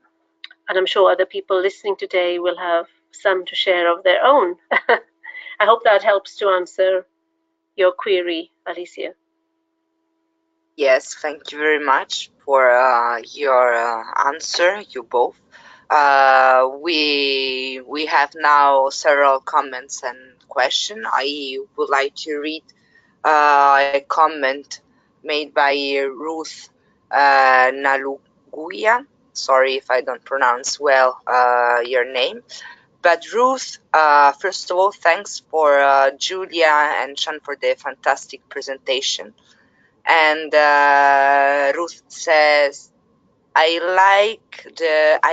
I'm sure other people listening today will have some to share of their own. I hope that helps to answer your query, Alicia. Yes, thank you very much for your answer, you both. We have now several comments and questions. I would like to read a comment made by Ruth Naluguya. Sorry if I don't pronounce well your name. But Ruth, first of all, thanks for Julia and Sean for the fantastic presentation. And Ruth says, I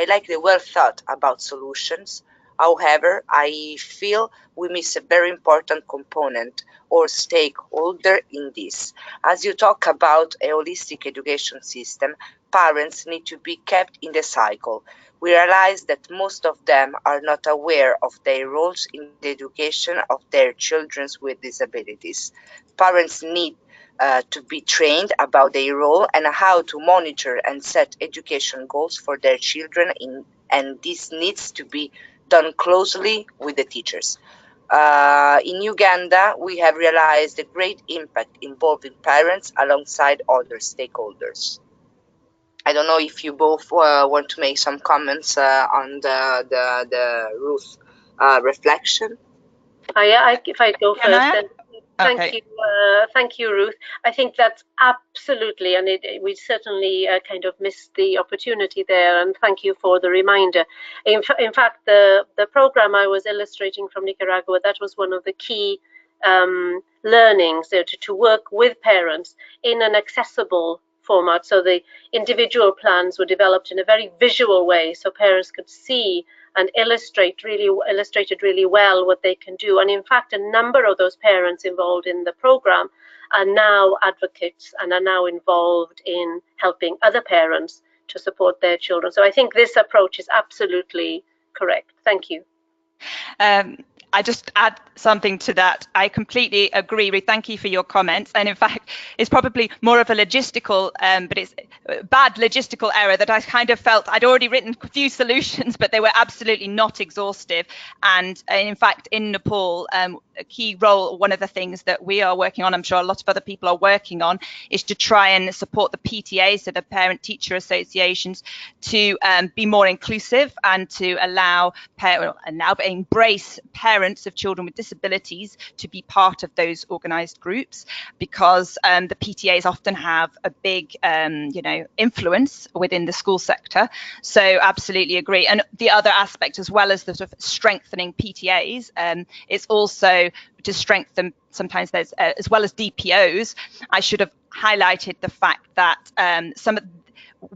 like the well thought about solutions. However, I feel we miss a very important component or stakeholder in this. As you talk about a holistic education system, parents need to be kept in the cycle. We realize that most of them are not aware of their roles in the education of their children with disabilities. Parents need to be trained about their role and how to monitor and set education goals for their children, and this needs to be done closely with the teachers. In Uganda, we have realized the great impact involving parents alongside other stakeholders. I don't know if you both want to make some comments on the Ruth reflection. If I go first, then Okay. thank you, Ruth. I think that's absolutely, and we certainly kind of missed the opportunity there. And thank you for the reminder. In fact, the program I was illustrating from Nicaragua, that was one of the key learnings, to work with parents in an accessible format. So the individual plans were developed in a very visual way, so parents could see and illustrated really well what they can do. And in fact, a number of those parents involved in the program are now advocates and are now involved in helping other parents to support their children. So I think this approach is absolutely correct. Thank you. I just add something to that. I completely agree. Thank you for your comments. And in fact, it's probably more of a logistical, but it's a bad logistical error that I kind of felt I'd already written a few solutions, but they were absolutely not exhaustive. And in fact, in Nepal, a key role, one of the things that we are working on, I'm sure a lot of other people are working on, is to try and support the PTA, so the parent teacher associations, to be more inclusive and to allow and now embrace parents of children with disabilities to be part of those organised groups, because the PTAs often have a big influence within the school sector. So absolutely agree. And the other aspect, as well as the sort of strengthening PTAs, it's also to strengthen, sometimes there's as well as DPOs. I should have highlighted the fact that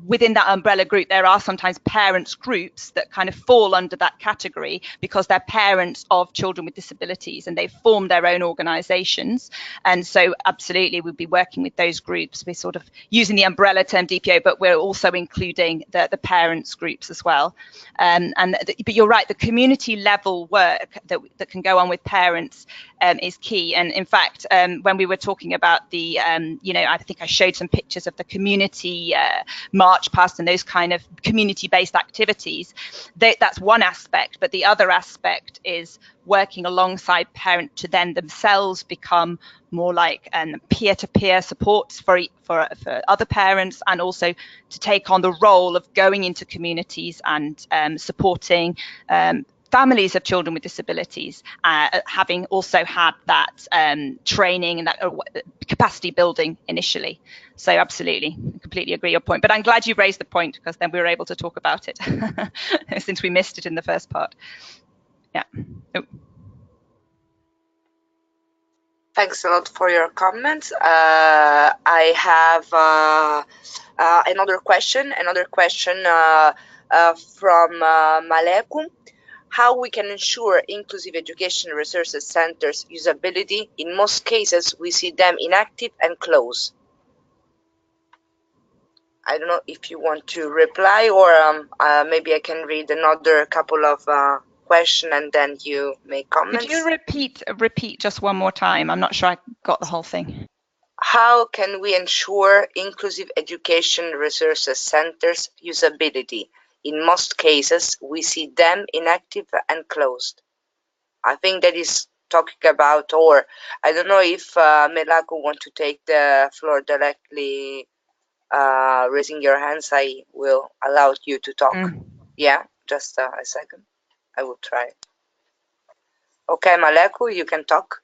within that umbrella group, there are sometimes parents groups that kind of fall under that category because they're parents of children with disabilities and they've formed their own organizations. And so absolutely, we'll be working with those groups. We're sort of using the umbrella term DPO, but we're also including the parents groups as well. But you're right, the community level work that can go on with parents is key. And in fact, when we were talking about the, I think I showed some pictures of the community march past and those kind of community-based activities. That's one aspect, but the other aspect is working alongside parent to then themselves become more like peer-to-peer support for other parents, and also to take on the role of going into communities and supporting families of children with disabilities, having also had that training and that capacity building initially. So absolutely, completely agree your point. But I'm glad you raised the point, because then we were able to talk about it since we missed it in the first part. Yeah. Oh. Thanks a lot for your comments. I have another question from Maleku. How we can ensure inclusive education resources centers usability? In most cases, we see them inactive and closed. I don't know if you want to reply, or maybe I can read another couple of questions and then you make comments. Could you repeat just one more time? I'm not sure I got the whole thing. How can we ensure inclusive education resources centers usability? In most cases, we see them inactive and closed. I think that is talking about, or I don't know if Melaku want to take the floor directly. Raising your hands, I will allow you to talk. Yeah, just a second. I will try. Okay, Maleku, you can talk.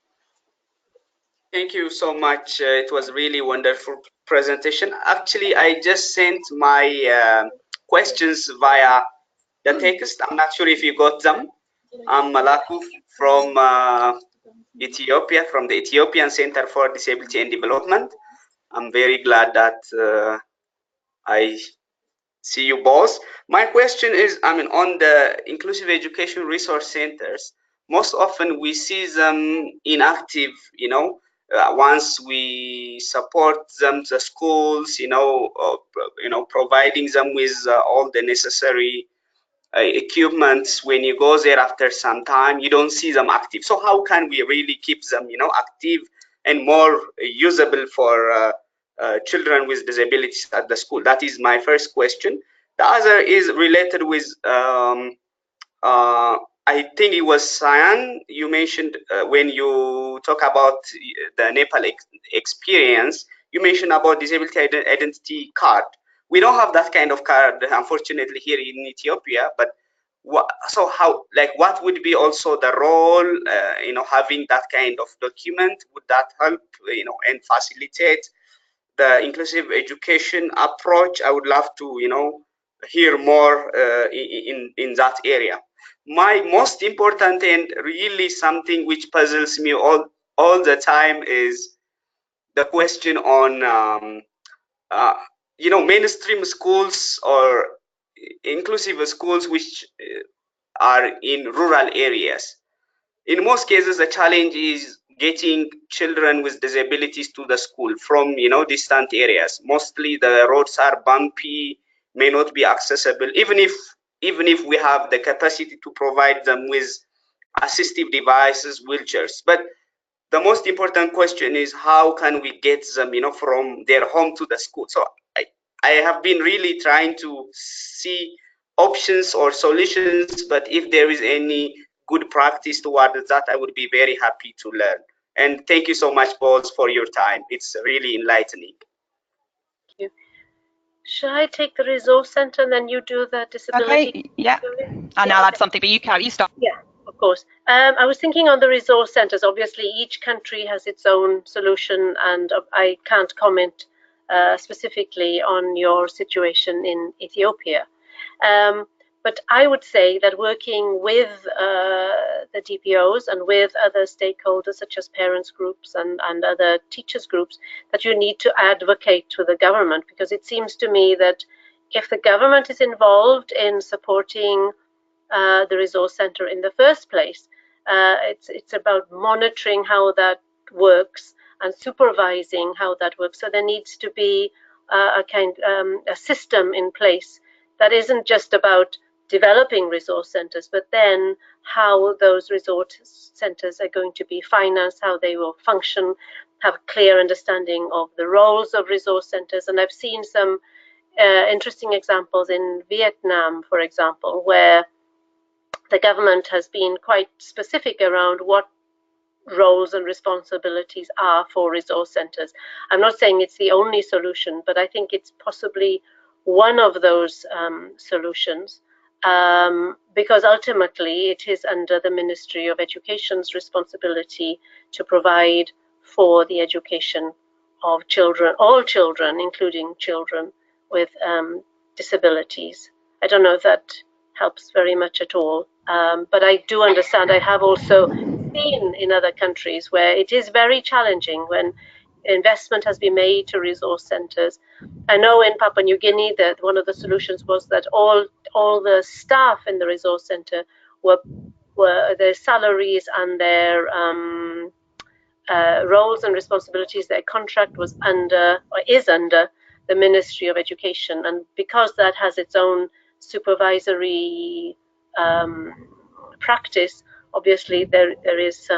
Thank you so much. It was really wonderful presentation. Actually, I just sent my questions via the text. I'm not sure if you got them. I'm Malaku from Ethiopia, from the Ethiopian Center for Disability and Development. I'm very glad that I see you both. My question is, on the inclusive education resource centers, most often we see them inactive, once we support them, the schools, providing them with all the necessary equipments. When you go there after some time, you don't see them active. So how can we really keep them, active and more usable for children with disabilities at the school? That is my first question. The other is related with, I think it was Siân, you mentioned when you talk about the Nepal experience, you mentioned about disability identity card. We don't have that kind of card, unfortunately, here in Ethiopia. But so how, like, what would be also the role, having that kind of document? Would that help, and facilitate the inclusive education approach? I would love to, hear more in that area. My most important and really something which puzzles me all the time is the question on mainstream schools or inclusive schools which are in rural areas. In most cases, the challenge is getting children with disabilities to the school from distant areas. Mostly the roads are bumpy, may not be accessible, even if we have the capacity to provide them with assistive devices, wheelchairs. But the most important question is how can we get them from their home to the school. So I have been really trying to see options or solutions, but if there is any good practice towards that, I would be very happy to learn. And thank you so much, both, for your time. It's really enlightening. Thank you. Should I take the resource center and then you do the disability? Okay, yeah. And I'll add something, but you start. Yeah, of course. I was thinking on the resource centers. Obviously, each country has its own solution, and I can't comment specifically on your situation in Ethiopia. But I would say that working with the DPOs and with other stakeholders, such as parents groups and other teachers groups, that you need to advocate to the government, because it seems to me that if the government is involved in supporting the resource center in the first place, it's about monitoring how that works and supervising how that works. So there needs to be a system in place that isn't just about developing resource centers, but then how those resource centers are going to be financed, how they will function, have a clear understanding of the roles of resource centers. And I've seen some interesting examples in Vietnam, for example, where the government has been quite specific around what roles and responsibilities are for resource centers. I'm not saying it's the only solution, but I think it's possibly one of those solutions, because ultimately it is under the Ministry of Education's responsibility to provide for the education of children, all children, including children with disabilities. I don't know if that helps very much at all, but I do understand. I have also seen in other countries where it is very challenging when investment has been made to resource centers. I know in Papua New Guinea that one of the solutions was that all the staff in the resource center were their salaries and their roles and responsibilities, their contract was under or is under the Ministry of Education, and because that has its own supervisory practice, obviously there is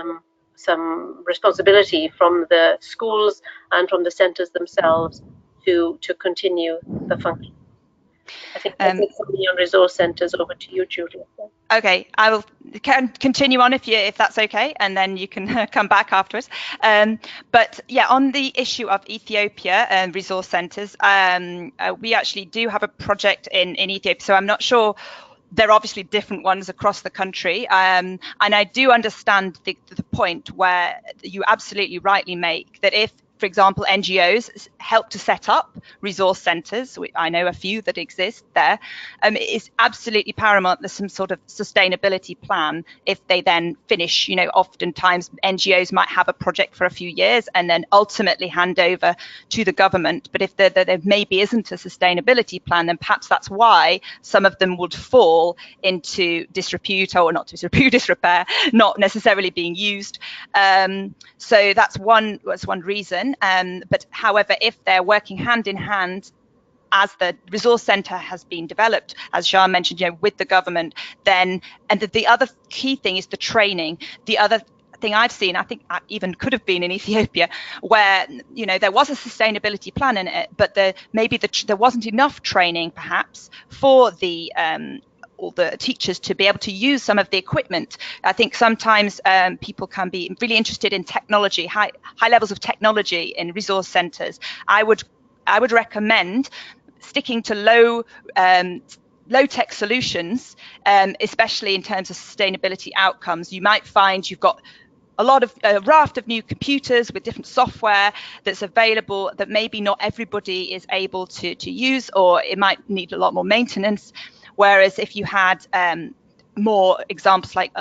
some responsibility from the schools and from the centers themselves to continue the function. I think that's it for me on resource centers. Over to you, Julia. Okay, I will continue on if that's okay, and then you can come back afterwards. But yeah, on the issue of Ethiopia and resource centers, we actually do have a project in Ethiopia, so I'm not sure. There are obviously different ones across the country, and I do understand the point where you absolutely rightly make, that if, for example, NGOs help to set up resource centres, I know a few that exist there, it's absolutely paramount there's some sort of sustainability plan if they then finish. Oftentimes NGOs might have a project for a few years and then ultimately hand over to the government. But if there maybe isn't a sustainability plan, then perhaps that's why some of them would fall into disrepute, or not disrepair, not necessarily being used. So that's one reason. But however, if they're working hand in hand as the resource centre has been developed, as Siân mentioned, with the government, then, and the other key thing is the training. The other thing I've seen, I think I even could have been in Ethiopia, where there was a sustainability plan in it, but there wasn't enough training perhaps for all the teachers to be able to use some of the equipment. I think sometimes people can be really interested in technology, high levels of technology in resource centres. I would recommend sticking to low-tech solutions, especially in terms of sustainability outcomes, you might find you've got a raft of new computers with different software that's available that maybe not everybody is able to use, or it might need a lot more maintenance. Whereas if you had more examples, like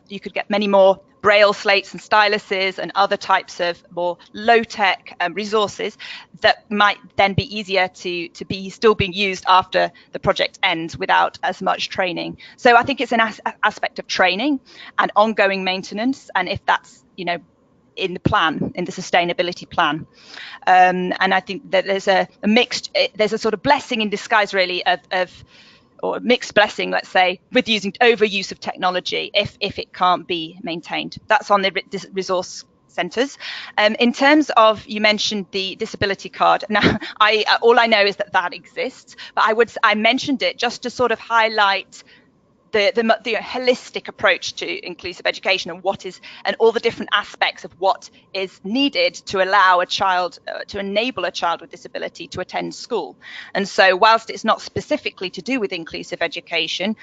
you could get many more braille slates and styluses and other types of more low-tech resources that might then be easier to be still being used after the project ends without as much training. So I think it's an aspect of training and ongoing maintenance, and if that's, you know, in the plan, in the sustainability plan. And I think that there's there's a sort of blessing in disguise, really, or a mixed blessing, let's say, with using overuse of technology if it can't be maintained. That's on the resource centres. In terms of, you mentioned the disability card. Now, all I know is that exists, but I mentioned it just to sort of highlight the holistic approach to inclusive education and all the different aspects of what is needed to allow a child, to enable a child with disability to attend school. And so whilst it's not specifically to do with inclusive education,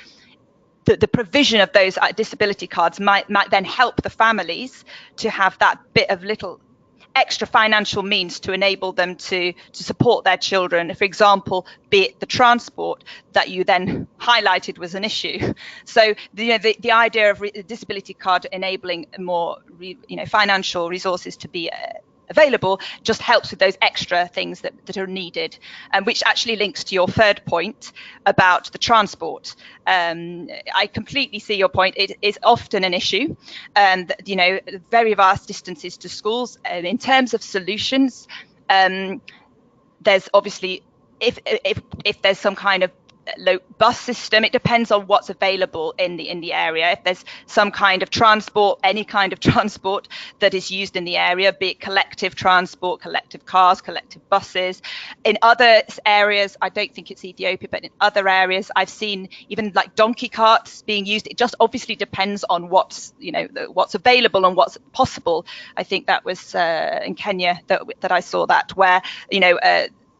the provision of those disability cards might then help the families to have that bit of little extra financial means to enable them to support their children. For example, be it the transport that you then highlighted was an issue. So the idea of disability card enabling more financial resources to be available just helps with those extra things that are needed, and which actually links to your third point about the transport. I completely see your point. It is often an issue, and very vast distances to schools. In terms of solutions, there's obviously, if there's some kind of low bus system, it depends on what's available in the area. If there's some kind of transport, any kind of transport that is used in the area, be it collective transport, collective cars, collective buses. In other areas, I don't think it's Ethiopia, but in other areas I've seen even like donkey carts being used. It just obviously depends on what's what's available and what's possible. I think that was in Kenya that I saw that, where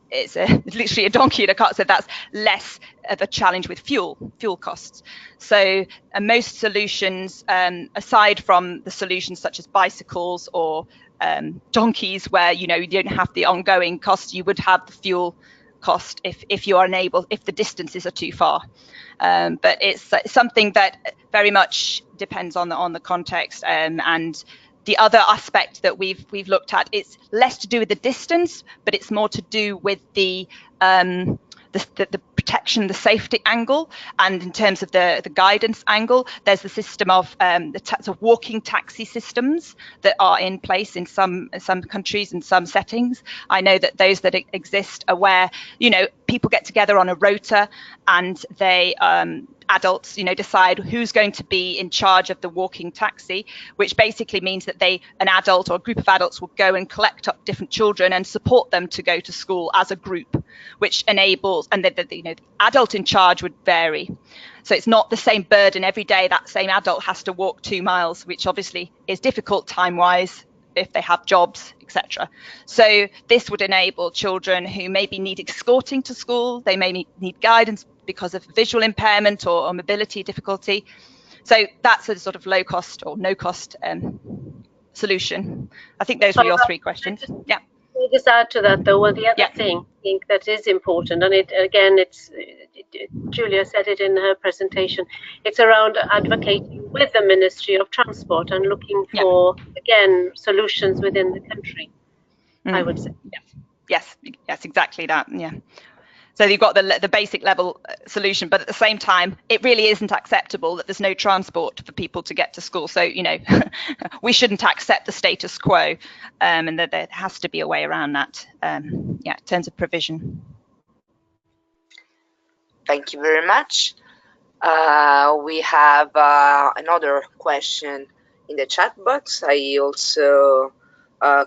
it's literally a donkey in a cart, so that's less of a challenge with fuel costs. So most solutions, aside from the solutions such as bicycles or donkeys, where you don't have the ongoing cost, you would have the fuel cost if you are unable, if the distances are too far. But it's something that very much depends on the context, and the other aspect that we've looked at, it's less to do with the distance, but it's more to do with the protection, the safety angle, and in terms of the guidance angle, there's the system of the walking taxi systems that are in place in some countries and some settings. I know that those that exist are where people get together on a rota, and they adults decide who's going to be in charge of the walking taxi, which basically means that an adult or a group of adults will go and collect up different children and support them to go to school as a group, which enables, and the adult in charge would vary. So it's not the same burden every day. That same adult has to walk 2 miles, which obviously is difficult time-wise if they have jobs, etc. So this would enable children who maybe need escorting to school, they may need guidance because of visual impairment or mobility difficulty. So that's a sort of low cost or no cost solution. I think those were your 3 questions. Yeah. Can I just add to that, though? Well, the other thing I think that is important, and Julia said it in her presentation, it's around advocating with the Ministry of Transport and looking for, again, solutions within the country, I would say. Yes, exactly that, yeah. So you've got the basic level solution, but at the same time, it really isn't acceptable that there's no transport for people to get to school. So, we shouldn't accept the status quo, and that there has to be a way around that, in terms of provision. Thank you very much. We have another question in the chat box. I also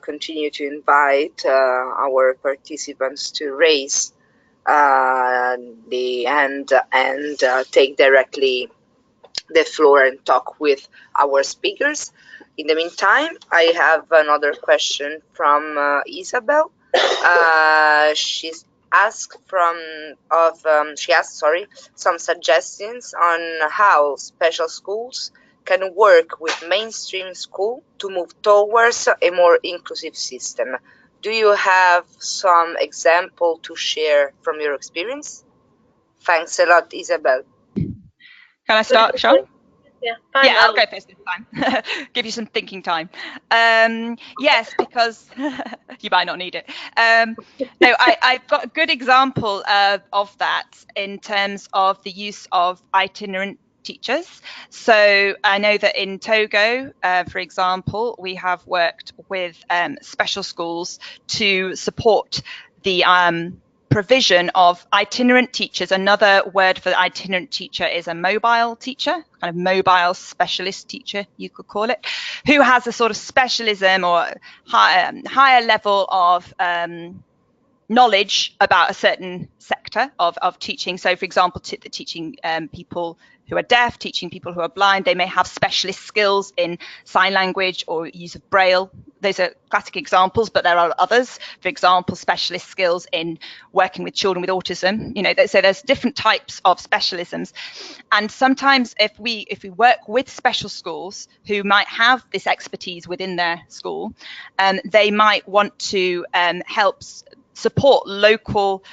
continue to invite our participants to raise the hand and take directly the floor and talk with our speakers. In the meantime, I have another question from Isabel. She's asked some suggestions on how special schools can work with mainstream school to move towards a more inclusive system. Do you have some example to share from your experience? Thanks a lot, Isabel. Can I start, Siân? Yeah, fine. Yeah, I'll go first this time. Give you some thinking time. Yes, because you might not need it. No, I've got a good example of that in terms of the use of itinerant teachers. So I know that in Togo, for example, we have worked with special schools to support the provision of itinerant teachers. Another word for itinerant teacher is a mobile teacher, kind of mobile specialist teacher, you could call it, who has a sort of specialism or higher level of knowledge about a certain sector of teaching. So, for example, teaching people who are deaf, teaching people who are blind, they may have specialist skills in sign language or use of Braille. Those are classic examples, but there are others. For example, specialist skills in working with children with autism. You know, so there's different types of specialisms. And sometimes if we work with special schools who might have this expertise within their school, they might want to help support local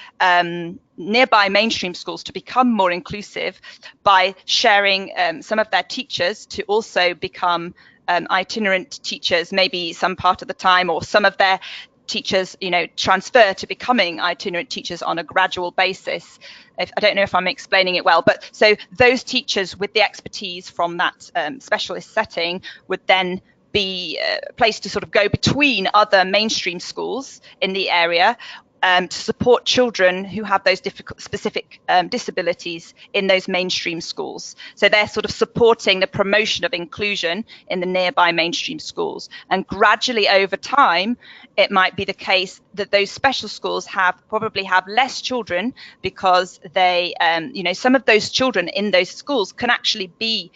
nearby mainstream schools to become more inclusive by sharing some of their teachers to also become itinerant teachers, maybe some part of the time, or some of their teachers, you know, transfer to becoming itinerant teachers on a gradual basis. I don't know if I'm explaining it well, but so those teachers with the expertise from that specialist setting would then be placed to sort of go between other mainstream schools in the area to support children who have those specific disabilities in those mainstream schools. So they're sort of supporting the promotion of inclusion in the nearby mainstream schools. And gradually over time, it might be the case that those special schools probably have less children because they, you know, some of those children in those schools can actually be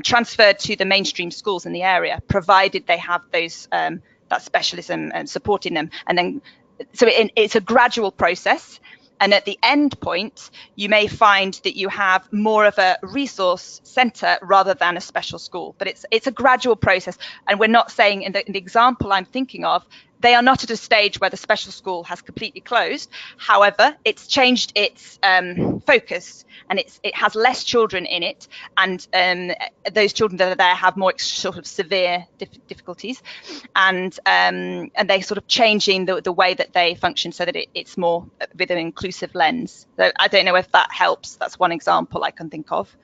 transferred to the mainstream schools in the area, provided they have those that specialism supporting them. And then so it's a gradual process, and at the end point you may find that you have more of a resource center rather than a special school, but it's a gradual process. And we're not saying in the example I'm thinking of, they are not at a stage where the special school has completely closed. However, it's changed its focus, and it has less children in it, and those children that are there have more sort of severe difficulties, and they're sort of changing the way that they function so that it's more with an inclusive lens. So I don't know if that helps. That's one example I can think of.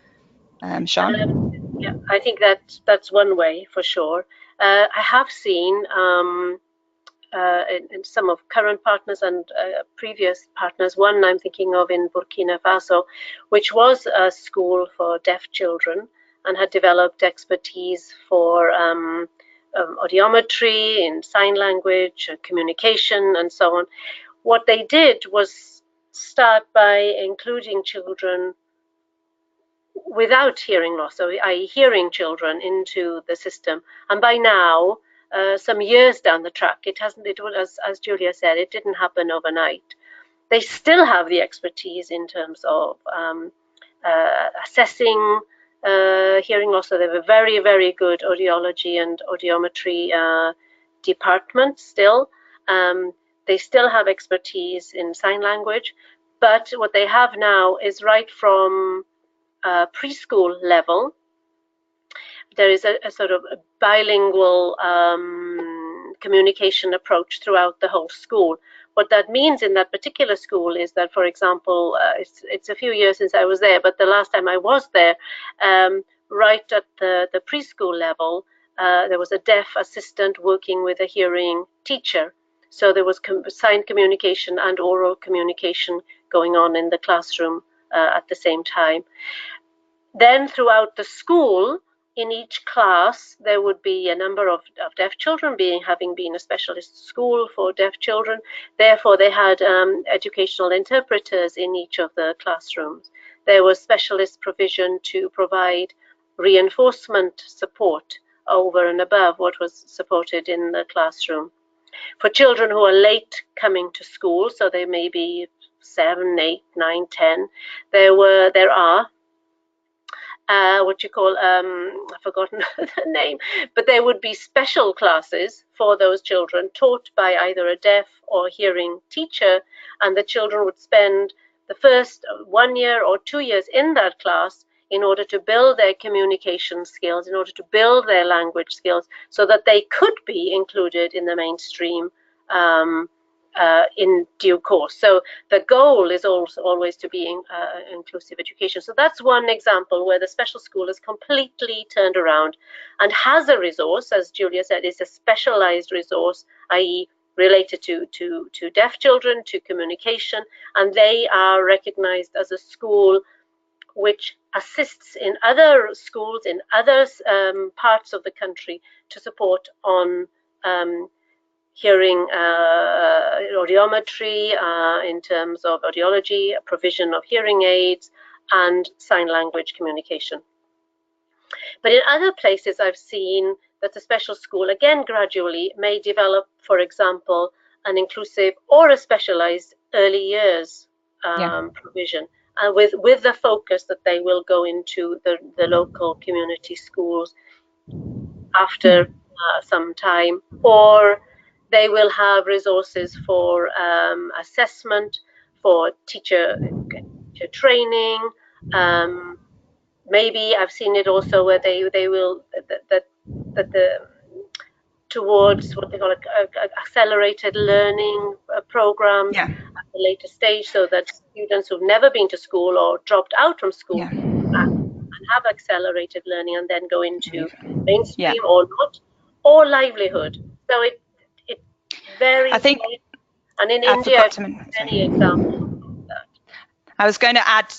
Siân? Yeah, I think that's one way for sure. I have seen in some of current partners and previous partners, one I'm thinking of in Burkina Faso, which was a school for deaf children and had developed expertise for audiometry, in sign language, communication, and so on. What they did was start by including children without hearing loss, so i.e. hearing children, into the system. And by now, some years down the track, as Julia said, it didn't happen overnight. They still have the expertise in terms of assessing hearing loss. So they have a very, very good audiology and audiometry department still. They still have expertise in sign language, but what they have now is right from preschool level, there is a sort of a bilingual communication approach throughout the whole school. What that means in that particular school is that, for example, it's a few years since I was there, but the last time I was there, right at the preschool level, there was a deaf assistant working with a hearing teacher. So there was sign communication and oral communication going on in the classroom at the same time. Then throughout the school, in each class, there would be a number of deaf children, having been a specialist school for deaf children. Therefore, they had educational interpreters in each of the classrooms. There was specialist provision to provide reinforcement support over and above what was supported in the classroom. For children who are late coming to school, so they may be 7, 8, 9, 10, there are what you call, I've forgotten the name, but there would be special classes for those children taught by either a deaf or hearing teacher, and the children would spend the first 1 year or 2 years in that class in order to build their communication skills, in order to build their language skills, so that they could be included in the mainstream in due course. So the goal is also always to be inclusive education. So that's one example where the special school is completely turned around and has a resource, as Julia said, is a specialized resource, i.e. related to deaf children, to communication, and they are recognized as a school which assists in other schools in other parts of the country to support on hearing audiometry, in terms of audiology, provision of hearing aids, and sign language communication. But in other places, I've seen that the special school, again, gradually may develop, for example, an inclusive or a specialized early years provision, and with the focus that they will go into the local community schools after some time, or they will have resources for assessment, for teacher training. Maybe I've seen it also where they will towards what they call accelerated learning programs at a later stage, so that students who've never been to school or dropped out from school and have accelerated learning and then go into mainstream or not, or livelihood. So it varies. I think, and in India, I've many examples of that. I was going to add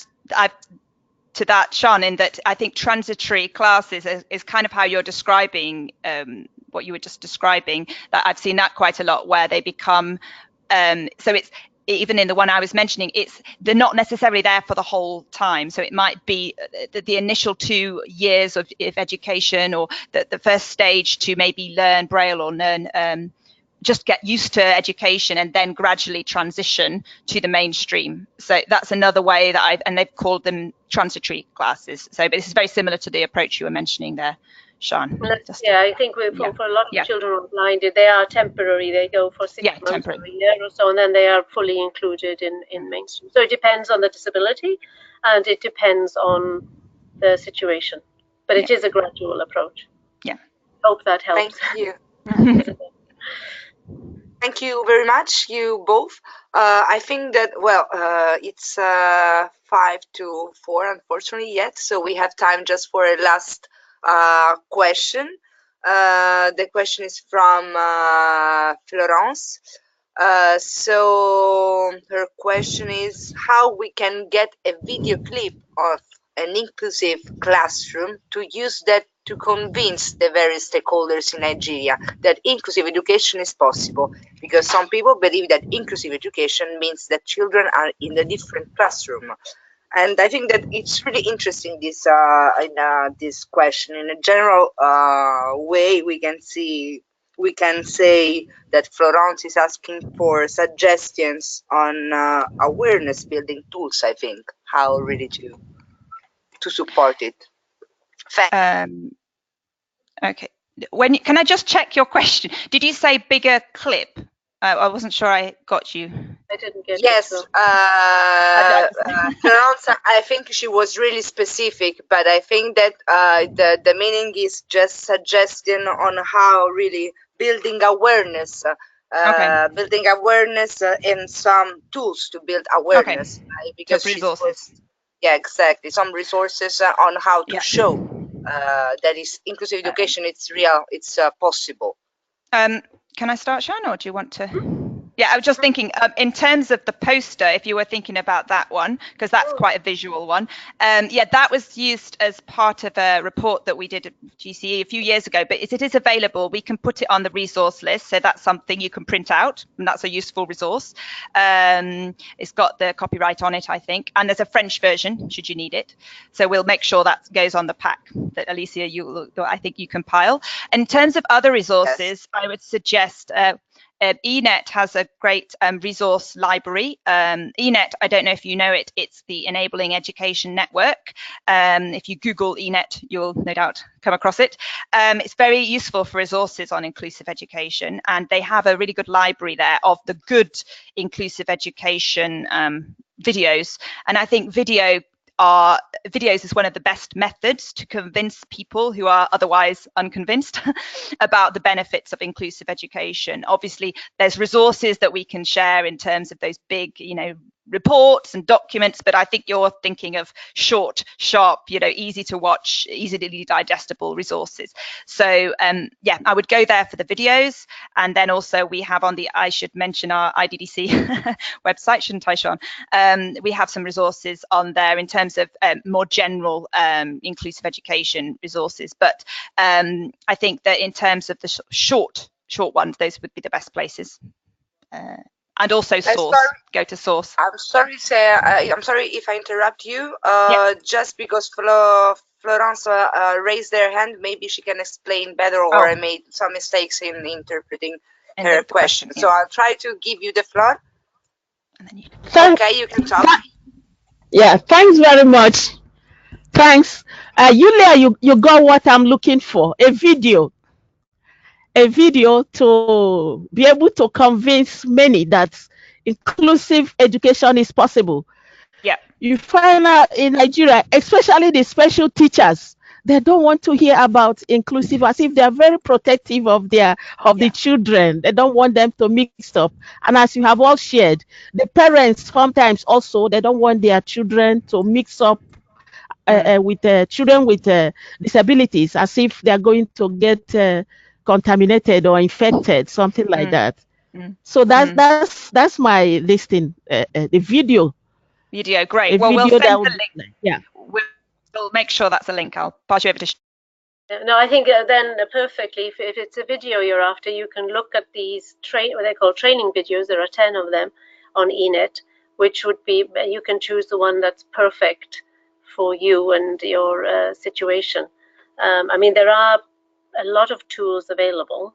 to that, Siân, in that I think transitory classes is kind of how you're describing what you were just describing. That I've seen that quite a lot, where they become so it's even in the one I was mentioning, they're not necessarily there for the whole time. So it might be the initial 2 years of education, or the first stage to maybe learn Braille or learn just get used to education, and then gradually transition to the mainstream. So that's another way that and they've called them transitory classes. So, but this is very similar to the approach you were mentioning there, Siân. Yeah, I think for a lot of children who are blinded, they are temporary. They go for 6 months or a year or so, and then they are fully included in mainstream. So it depends on the disability, and it depends on the situation. But it is a gradual approach. Yeah. Hope that helps. Thank you. Thank you very much, you both. I think that, well, it's 5 to 4, unfortunately, yet. So we have time just for a last question. The question is from Florence. So her question is how we can get a video clip of an inclusive classroom to use that to convince the various stakeholders in Nigeria that inclusive education is possible, because some people believe that inclusive education means that children are in a different classroom. And I think that it's really interesting, this this question. In a general way, we can say that Florence is asking for suggestions on awareness building tools. I think how really to support it. Okay. Can I just check your question? Did you say bigger clip? I wasn't sure I got you. I didn't get yes, it. Florence, I think she was really specific, but I think that the meaning is just suggesting on how really building awareness, and some tools to build awareness. Right? Because resources. Yeah, exactly. Some resources on how to show that is inclusive education. It's real. It's possible. Can I start, Siân, or do you want to? Yeah, I was just thinking in terms of the poster, if you were thinking about that one, because that's quite a visual one. Yeah, that was used as part of a report that we did at GCE a few years ago, but it is available. We can put it on the resource list, so that's something you can print out, and that's a useful resource. It's got the copyright on it, I think, and there's a French version, should you need it. So we'll make sure that goes on the pack that Alicia, I think you compile. In terms of other resources, I would suggest ENET has a great resource library. ENET, I don't know if you know it, it's the Enabling Education Network. If you Google ENET, you'll no doubt come across it. It's very useful for resources on inclusive education, and they have a really good library there of the good inclusive education videos. And I think videos is one of the best methods to convince people who are otherwise unconvinced about the benefits of inclusive education. Obviously, there's resources that we can share in terms of those big, reports and documents, but I think you're thinking of short, sharp, easy to watch, easily digestible resources. So yeah, I would go there for the videos. And then also we have I should mention our IDDC website, shouldn't I, Sean? We have some resources on there in terms of more general inclusive education resources. But I think that in terms of the short ones, those would be the best places. And also source. Go to source. I'm sorry, Sarah. I'm sorry if I interrupt you. Just because Florence raised their hand, maybe she can explain better, or I made some mistakes in interpreting her question. So I'll try to give you the floor. And then okay, you can talk. Yeah, thanks very much. Thanks. Yulia, you got what I'm looking for, a video to be able to convince many that inclusive education is possible. Yeah. You find out in Nigeria, especially the special teachers, they don't want to hear about inclusive, as if they are very protective of the children. They don't want them to mix up. And as you have all shared, the parents sometimes also, they don't want their children to mix up with children with disabilities, as if they are going to get contaminated or infected, something like that. So that's my listing, the video. Video, great. Well, we'll send the link. Yeah. We'll make sure that's a link. I'll pass you over to. No, I think then perfectly, if it's a video you're after, you can look at these what they call training videos. There are 10 of them on ENET, which would be, you can choose the one that's perfect for you and your situation. I mean, there are a lot of tools available,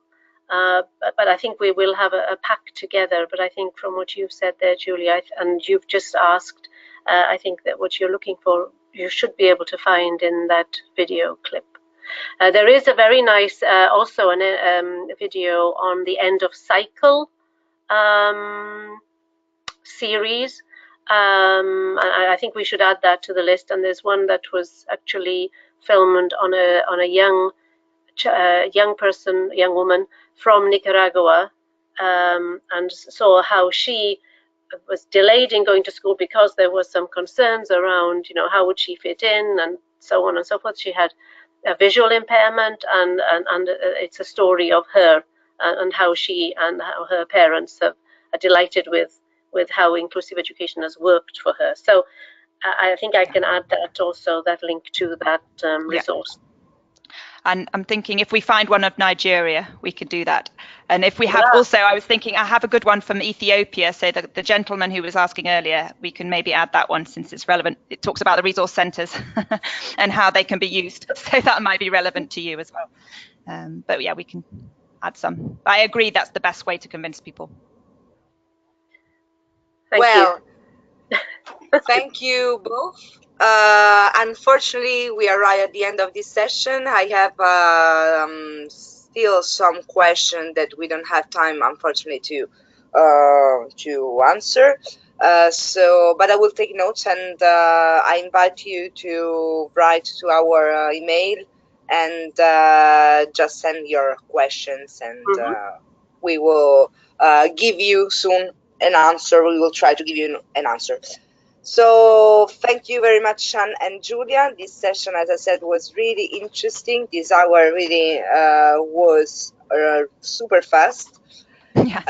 but I think we will have a pack together. But I think from what you've said there, Julia, and you've just asked, I think that what you're looking for, you should be able to find in that video clip. There is a very nice also a video on the end of cycle series. I think we should add that to the list. And there's one that was actually filmed on a young woman from Nicaragua, and saw how she was delayed in going to school because there was some concerns around, how would she fit in and so on and so forth. She had a visual impairment, and it's a story of her and how she and how her parents are delighted with how inclusive education has worked for her. So I think I can add that also, that link to that resource. And I'm thinking if we find one of Nigeria, we could do that. And if we have also, I was thinking I have a good one from Ethiopia. So the gentleman who was asking earlier, we can maybe add that one since it's relevant. It talks about the resource centres and how they can be used. So that might be relevant to you as well. But yeah, we can add some. I agree that's the best way to convince people. Thank you. Thank you both. Unfortunately, we are right at the end of this session. I have still some questions that we don't have time, unfortunately, to answer. But I will take notes, and I invite you to write to our email and just send your questions, and we will give you soon an answer. We will try to give you an answer. So thank you very much, Siân and Julia. This session, as I said, was really interesting. This hour really was super fast. Yeah.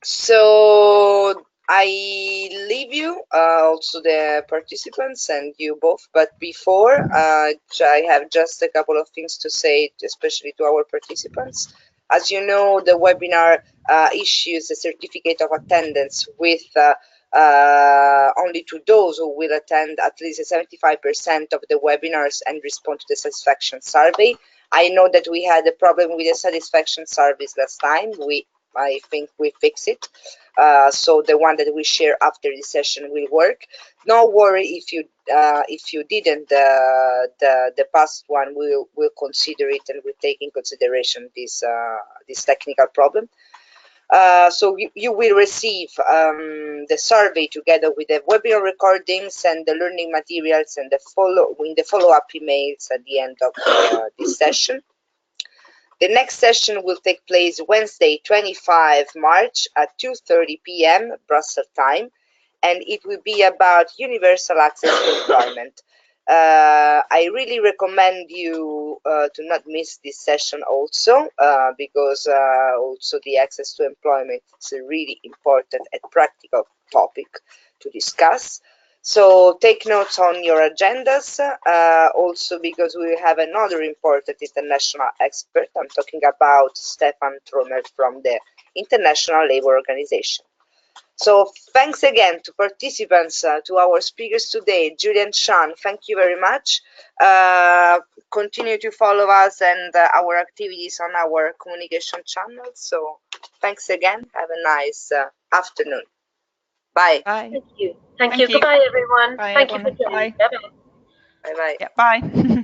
So I leave you, also the participants and you both. But before, I have just a couple of things to say, especially to our participants. As you know, the webinar issues a certificate of attendance with only to those who will attend at least 75% of the webinars and respond to the satisfaction survey. I know that we had a problem with the satisfaction surveys last time. I think we fixed it. So the one that we share after this session will work. No worry if you didn't. The past one we'll consider it, and we'll take in consideration this technical problem. So you will receive the survey together with the webinar recordings and the learning materials and the follow-up emails at the end of this session. The next session will take place Wednesday, 25 March at 2:30 p.m. Brussels time, and it will be about universal access to employment. I really recommend you to not miss this session also, because also the access to employment is a really important and practical topic to discuss. So take notes on your agendas, also because we have another important international expert. I'm talking about Stefan Trommer from the International Labour Organization. So thanks again to participants, to our speakers today, Julie and Sean. Thank you very much. Continue to follow us and our activities on our communication channels. So thanks again. Have a nice afternoon. Bye. Bye. Thank you. Thank you. Goodbye, everyone. Bye, Thank everyone. you for joining. Bye. Bye-bye. Bye-bye. Yeah, bye.